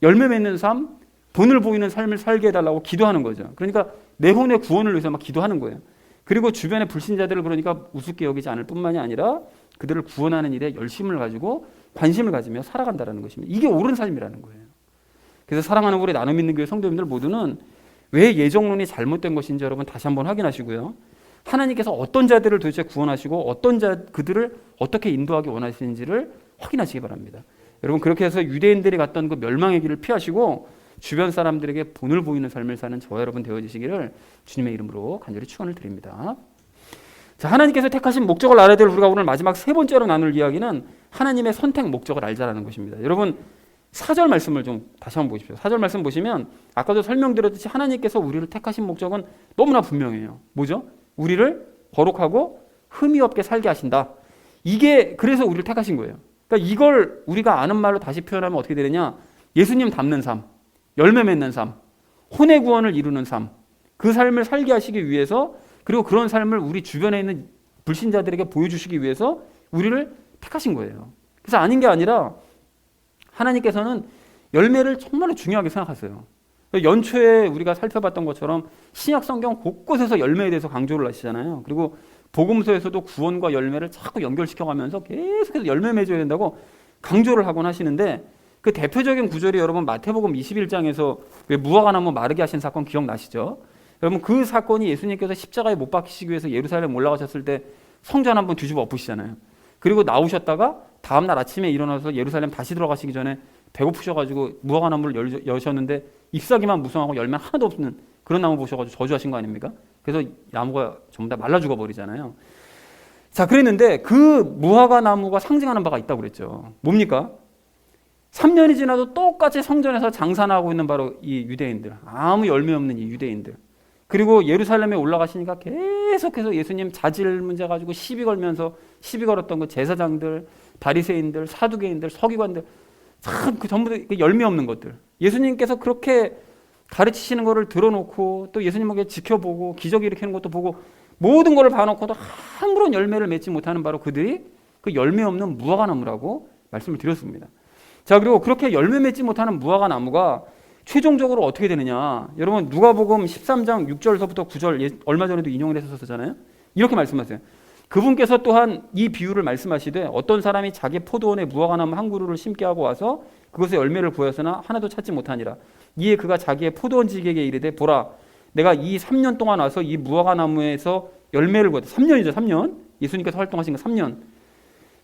열매 맺는 삶, 본을 보이는 삶을 살게 해달라고 기도하는 거죠. 그러니까 내 혼의 구원을 위해서 막 기도하는 거예요. 그리고 주변의 불신자들을 그러니까 우습게 여기지 않을 뿐만이 아니라 그들을 구원하는 일에 열심을 가지고 관심을 가지며 살아간다는 것입니다. 이게 옳은 삶이라는 거예요. 그래서 사랑하는 우리 나눔 있는 교회 성도님들 모두는 왜 예정론이 잘못된 것인지 여러분 다시 한번 확인하시고요. 하나님께서 어떤 자들을 도대체 구원하시고 어떤 그들을 어떻게 인도하기 원하시는지를 확인하시기 바랍니다. 여러분, 그렇게 해서 유대인들이 갔던 그 멸망의 길을 피하시고 주변 사람들에게 본을 보이는 삶을 사는 저와 여러분 되어지시기를 주님의 이름으로 간절히 축원을 드립니다. 자, 하나님께서 택하신 목적을 알아야 될 우리가 오늘 마지막 세 번째로 나눌 이야기는 하나님의 선택 목적을 알자라는 것입니다. 여러분, 4절 말씀을 좀 다시 한번 보십시오. 4절 말씀 보시면 아까도 설명드렸듯이 하나님께서 우리를 택하신 목적은 너무나 분명해요. 뭐죠? 우리를 거룩하고 흠이 없게 살게 하신다. 이게 그래서 우리를 택하신 거예요. 그러니까 이걸 우리가 아는 말로 다시 표현하면 어떻게 되느냐? 예수님 닮는 삶, 열매 맺는 삶, 혼의 구원을 이루는 삶, 그 삶을 살게 하시기 위해서, 그리고 그런 삶을 우리 주변에 있는 불신자들에게 보여주시기 위해서 우리를 택하신 거예요. 그래서 아닌 게 아니라 하나님께서는 열매를 정말로 중요하게 생각하세요. 연초에 우리가 살펴봤던 것처럼 신약 성경 곳곳에서 열매에 대해서 강조를 하시잖아요. 그리고 복음서에서도 구원과 열매를 자꾸 연결시켜가면서 계속해서 열매 맺어야 된다고 강조를 하곤 하시는데, 그 대표적인 구절이 여러분 마태복음 21장에서 왜 무화과 나무 마르게 하신 사건 기억나시죠? 여러분 그 사건이 예수님께서 십자가에 못 박히시기 위해서 예루살렘 올라가셨을 때 성전 한번 뒤집어 엎으시잖아요. 그리고 나오셨다가 다음날 아침에 일어나서 예루살렘 다시 들어가시기 전에 배고프셔가지고 무화과 나무를 여셨는데 잎사귀만 무성하고 열매 하나도 없는 그런 나무 보셔가지고 저주하신 거 아닙니까? 그래서 나무가 전부 다 말라 죽어버리잖아요. 자, 그랬는데 그 무화과 나무가 상징하는 바가 있다고 그랬죠. 뭡니까? 3년이 지나도 똑같이 성전에서 장사하고 있는 바로 이 유대인들, 아무 열매 없는 이 유대인들, 그리고 예루살렘에 올라가시니까 계속해서 예수님 자질 문제 가지고 시비 걸면서 시비 걸었던 그 제사장들, 바리새인들, 사두개인들, 서기관들, 참 그 전부 다 열매 없는 것들, 예수님께서 그렇게 가르치시는 것을 들어놓고 또 예수님에게 지켜보고 기적 일으키는 것도 보고 모든 것을 봐놓고도 아무런 열매를 맺지 못하는 바로 그들이 그 열매 없는 무화과 나무라고 말씀을 드렸습니다. 자, 그리고 그렇게 열매 맺지 못하는 무화과 나무가 최종적으로 어떻게 되느냐? 여러분 누가복음 13장 6절서부터 9절 얼마 전에도 인용을 했었잖아요. 이렇게 말씀하세요. 그분께서 또한 이 비유를 말씀하시되 어떤 사람이 자기 포도원에 무화과 나무 한 그루를 심게 하고 와서 그것에 열매를 보였으나 하나도 찾지 못하니라. 이에 그가 자기의 포도원지기에게 이르되 보라, 내가 이 3년 동안 와서 이 무화과 나무에서 열매를 구하되 3년이죠. 3년. 예수님께서 활동하신 거 3년.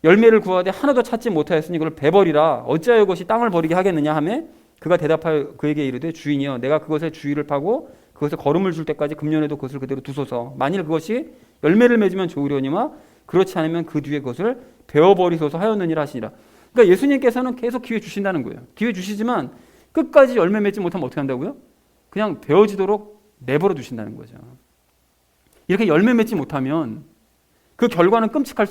열매를 구하되 하나도 찾지 못하였으니 이걸 베버리라. 어찌하여 그것이 땅을 버리게 하겠느냐 하매 그가 대답하여 그에게 이르되 주인이여, 내가 그것의 주위를 파고 그것에 거름을 줄 때까지 금년에도 그것을 그대로 두소서. 만일 그것이 열매를 맺으면 좋으려니와 그렇지 않으면 그 뒤에 그것을 베어버리소서 하였느니라 하시니라. 그러니까 예수님께서는 계속 기회 주신다는 거예요. 기회 주시지만 끝까지 열매 맺지 못하면 어떻게 한다고요? 그냥 베어지도록 내버려 두신다는 거죠. 이렇게 열매 맺지 못하면 그 결과는 끔찍할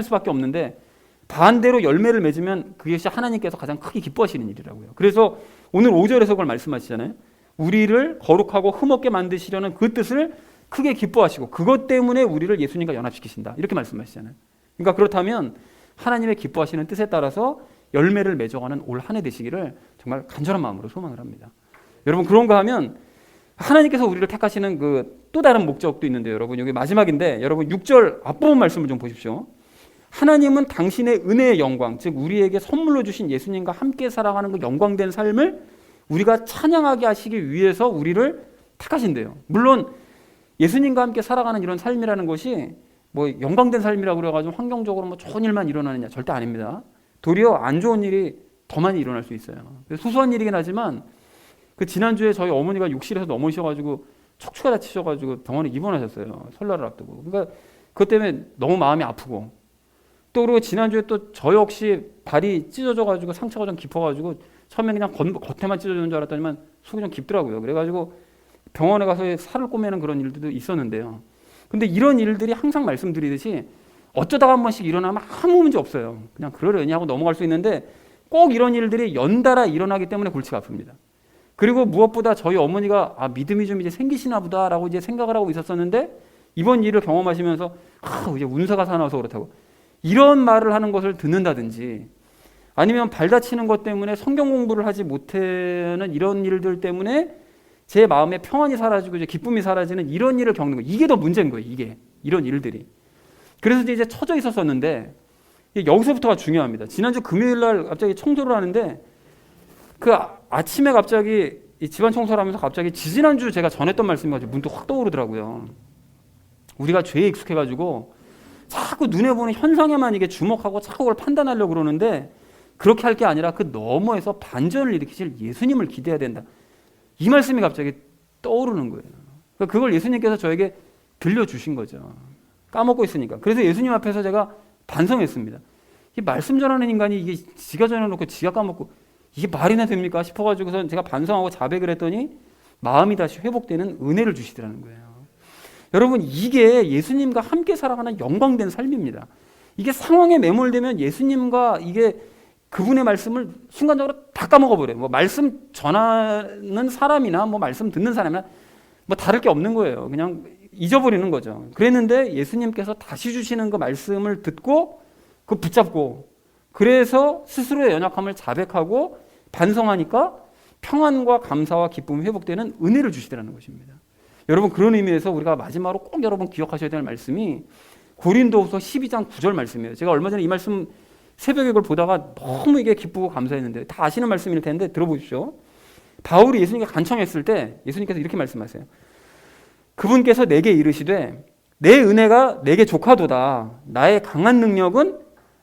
수밖에 없는데, 반대로 열매를 맺으면 그것이 하나님께서 가장 크게 기뻐하시는 일이라고요. 그래서 오늘 5절에서 그걸 말씀하시잖아요. 우리를 거룩하고 흠없게 만드시려는 그 뜻을 크게 기뻐하시고 그것 때문에 우리를 예수님과 연합시키신다. 이렇게 말씀하시잖아요. 그러니까 그렇다면 하나님의 기뻐하시는 뜻에 따라서 열매를 맺어가는 올 한 해 되시기를 정말 간절한 마음으로 소망을 합니다. 여러분 그런가 하면 하나님께서 우리를 택하시는 그 또 다른 목적도 있는데, 여러분 여기 마지막인데 여러분 6절 앞부분 말씀을 좀 보십시오. 하나님은 당신의 은혜의 영광, 즉 우리에게 선물로 주신 예수님과 함께 살아가는 그 영광된 삶을 우리가 찬양하게 하시기 위해서 우리를 택하신대요. 물론 예수님과 함께 살아가는 이런 삶이라는 것이 뭐 영광된 삶이라고 그래가지고 환경적으로 뭐 좋은 일만 일어나느냐, 절대 아닙니다. 도리어 안 좋은 일이 더 많이 일어날 수 있어요. 소소한 일이긴 하지만 그 지난주에 저희 어머니가 욕실에서 넘어지셔가지고 척추가 다치셔가지고 병원에 입원하셨어요. 설날을 앞두고. 그러니까 그것 때문에 너무 마음이 아프고, 또 그리고 지난주에 또 저 역시 발이 찢어져가지고 상처가 좀 깊어가지고 처음에 그냥 겉에만 찢어지는 줄 알았더니만 속이 좀 깊더라고요. 그래가지고 병원에 가서 살을 꼬매는 그런 일들도 있었는데요. 근데 이런 일들이 항상 말씀드리듯이 어쩌다가 한 번씩 일어나면 아무 문제 없어요. 그냥 그러려니 하고 넘어갈 수 있는데 꼭 이런 일들이 연달아 일어나기 때문에 골치가 아픕니다. 그리고 무엇보다 저희 어머니가 믿음이 좀 이제 생기시나 보다라고 이제 생각을 하고 있었었는데, 이번 일을 경험하시면서 이제 운세가 사나워서 그렇다고 이런 말을 하는 것을 듣는다든지, 아니면 발 다치는 것 때문에 성경 공부를 하지 못하는 이런 일들 때문에 제 마음의 평안이 사라지고 이제 기쁨이 사라지는 이런 일을 겪는 거예요. 이게 더 문제인 거예요. 이게 이런 일들이. 그래서 이제 처져 있었었는데 여기서부터가 중요합니다. 지난주 금요일 날 갑자기 청소를 하는데 그 아침에 갑자기 이 집안 청소를 하면서 갑자기 지지난주 제가 전했던 말씀이 가지고 문득 확 떠오르더라고요. 우리가 죄에 익숙해가지고 자꾸 눈에 보는 현상에만 이게 주목하고 자꾸 그걸 판단하려고 그러는데, 그렇게 할 게 아니라 그 너머에서 반전을 일으키실 예수님을 기대해야 된다. 이 말씀이 갑자기 떠오르는 거예요. 그러니까 그걸 예수님께서 저에게 들려주신 거죠. 까먹고 있으니까. 그래서 예수님 앞에서 제가 반성했습니다. 이 말씀 전하는 인간이 이게 지가 전해놓고 지가 까먹고 이게 말이나 됩니까 싶어가지고서 제가 반성하고 자백을 했더니 마음이 다시 회복되는 은혜를 주시더라는 거예요. 여러분 이게 예수님과 함께 살아가는 영광된 삶입니다. 이게 상황에 매몰되면 예수님과 이게 그분의 말씀을 순간적으로 다 까먹어버려요. 뭐 말씀 전하는 사람이나 뭐 말씀 듣는 사람이나 뭐 다를 게 없는 거예요. 그냥 잊어버리는 거죠. 그랬는데 예수님께서 다시 주시는 그 말씀을 듣고 그 붙잡고 그래서 스스로의 연약함을 자백하고 반성하니까 평안과 감사와 기쁨이 회복되는 은혜를 주시더라는 것입니다. 여러분 그런 의미에서 우리가 마지막으로 꼭 여러분 기억하셔야 될 말씀이 고린도후서 12장 9절 말씀이에요. 제가 얼마 전에 이 말씀 새벽에 그걸 보다가 너무 이게 기쁘고 감사했는데 다 아시는 말씀일 텐데 들어보십시오. 바울이 예수님께 간청했을 때 예수님께서 이렇게 말씀하세요. 그분께서 내게 이르시되 내 은혜가 내게 족하도다. 나의 강한 능력은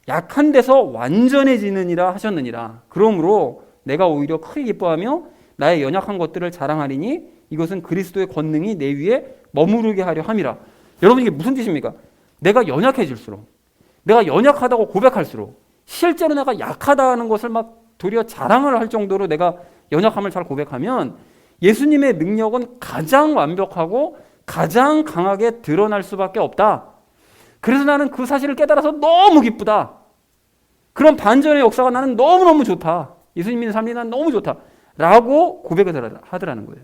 약한 데서 완전해지느니라 하셨느니라. 그러므로 내가 오히려 크게 기뻐하며 나의 연약한 것들을 자랑하리니 이것은 그리스도의 권능이 내 위에 머무르게 하려 함이라. 여러분 이게 무슨 뜻입니까? 내가 연약해질수록 내가 연약하다고 고백할수록 실제로 내가 약하다는 것을 막 도리어 자랑을 할 정도로 내가 연약함을 잘 고백하면 예수님의 능력은 가장 완벽하고 가장 강하게 드러날 수밖에 없다. 그래서 나는 그 사실을 깨달아서 너무 기쁘다. 그런 반전의 역사가 나는 너무너무 좋다. 예수님 믿는 삶이 난 너무 좋다. 라고 고백을 하더라는 거예요.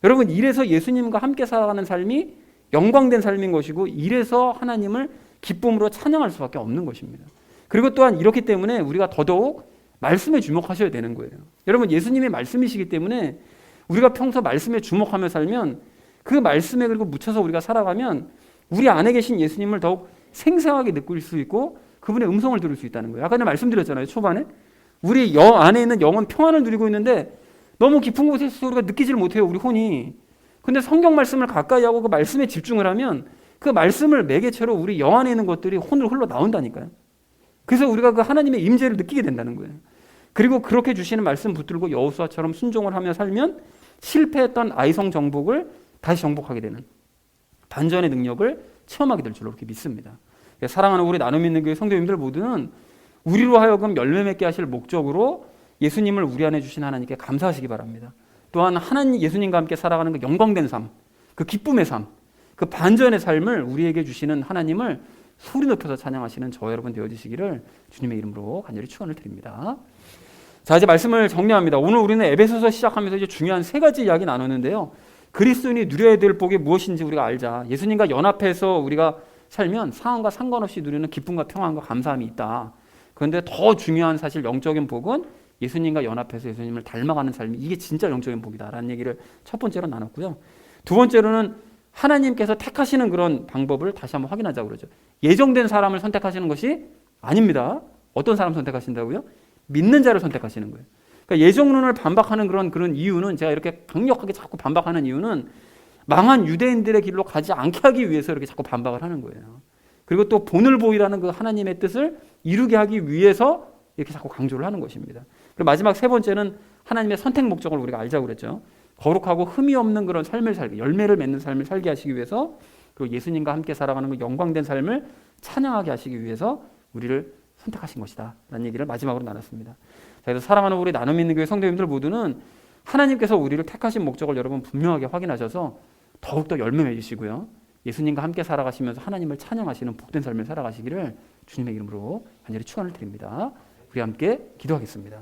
여러분 이래서 예수님과 함께 살아가는 삶이 영광된 삶인 것이고 이래서 하나님을 기쁨으로 찬양할 수밖에 없는 것입니다. 그리고 또한 이렇기 때문에 우리가 더더욱 말씀에 주목하셔야 되는 거예요. 여러분 예수님의 말씀이시기 때문에 우리가 평소 말씀에 주목하며 살면 그 말씀에 그리고 묻혀서 우리가 살아가면 우리 안에 계신 예수님을 더욱 생생하게 느낄 수 있고 그분의 음성을 들을 수 있다는 거예요. 아까 전에 말씀드렸잖아요. 초반에 우리 안에 있는 영은 평안을 누리고 있는데 너무 깊은 곳에서 우리가 느끼지를 못해요. 우리 혼이. 근데 성경 말씀을 가까이 하고 그 말씀에 집중을 하면 그 말씀을 매개체로 우리 영 안에 있는 것들이 혼으로 흘러나온다니까요. 그래서 우리가 그 하나님의 임재를 느끼게 된다는 거예요. 그리고 그렇게 주시는 말씀 붙들고 여호수아처럼 순종을 하며 살면 실패했던 아이성 정복을 다시 정복하게 되는 반전의 능력을 체험하게 될 줄로 그렇게 믿습니다. 사랑하는 우리 나눔 있는 교회 성도님들 모두는 우리로 하여금 열매 맺게 하실 목적으로 예수님을 우리 안에 주신 하나님께 감사하시기 바랍니다. 또한 하나님 예수님과 함께 살아가는 그 영광된 삶, 그 기쁨의 삶, 그 반전의 삶을 우리에게 주시는 하나님을 소리 높여서 찬양하시는 저와 여러분 되어주시기를 주님의 이름으로 간절히 축원을 드립니다. 자 이제 말씀을 정리합니다. 오늘 우리는 에베소서 시작하면서 이제 중요한 세 가지 이야기 나누는데요. 그리스도인이 누려야 될 복이 무엇인지 우리가 알자. 예수님과 연합해서 우리가 살면 상황과 상관없이 누리는 기쁨과 평안과 감사함이 있다. 그런데 더 중요한 사실 영적인 복은 예수님과 연합해서 예수님을 닮아가는 삶이 이게 진짜 영적인 복이다라는 얘기를 첫 번째로 나눴고요. 두 번째로는 하나님께서 택하시는 그런 방법을 다시 한번 확인하자고 그러죠. 예정된 사람을 선택하시는 것이 아닙니다. 어떤 사람 선택하신다고요? 믿는 자를 선택하시는 거예요. 그러니까 예정론을 반박하는 그런 이유는 제가 이렇게 강력하게 자꾸 반박하는 이유는 망한 유대인들의 길로 가지 않게 하기 위해서 이렇게 자꾸 반박을 하는 거예요. 그리고 또 본을 보이라는 그 하나님의 뜻을 이루게 하기 위해서 이렇게 자꾸 강조를 하는 것입니다. 그리고 마지막 세 번째는 하나님의 선택 목적을 우리가 알자고 그랬죠. 거룩하고 흠이 없는 그런 삶을 살게, 열매를 맺는 삶을 살게 하시기 위해서 그리고 예수님과 함께 살아가는 그 영광된 삶을 찬양하게 하시기 위해서 우리를 선택하신 것이다 라는 얘기를 마지막으로 나눴습니다. 자, 그래서 사랑하는 우리 나눔 있는 교회 성도님들 모두는 하나님께서 우리를 택하신 목적을 여러분 분명하게 확인하셔서 더욱더 열매 맺으시고요. 예수님과 함께 살아가시면서 하나님을 찬양하시는 복된 삶을 살아가시기를 주님의 이름으로 간절히 축원을 드립니다. 우리 함께 기도하겠습니다.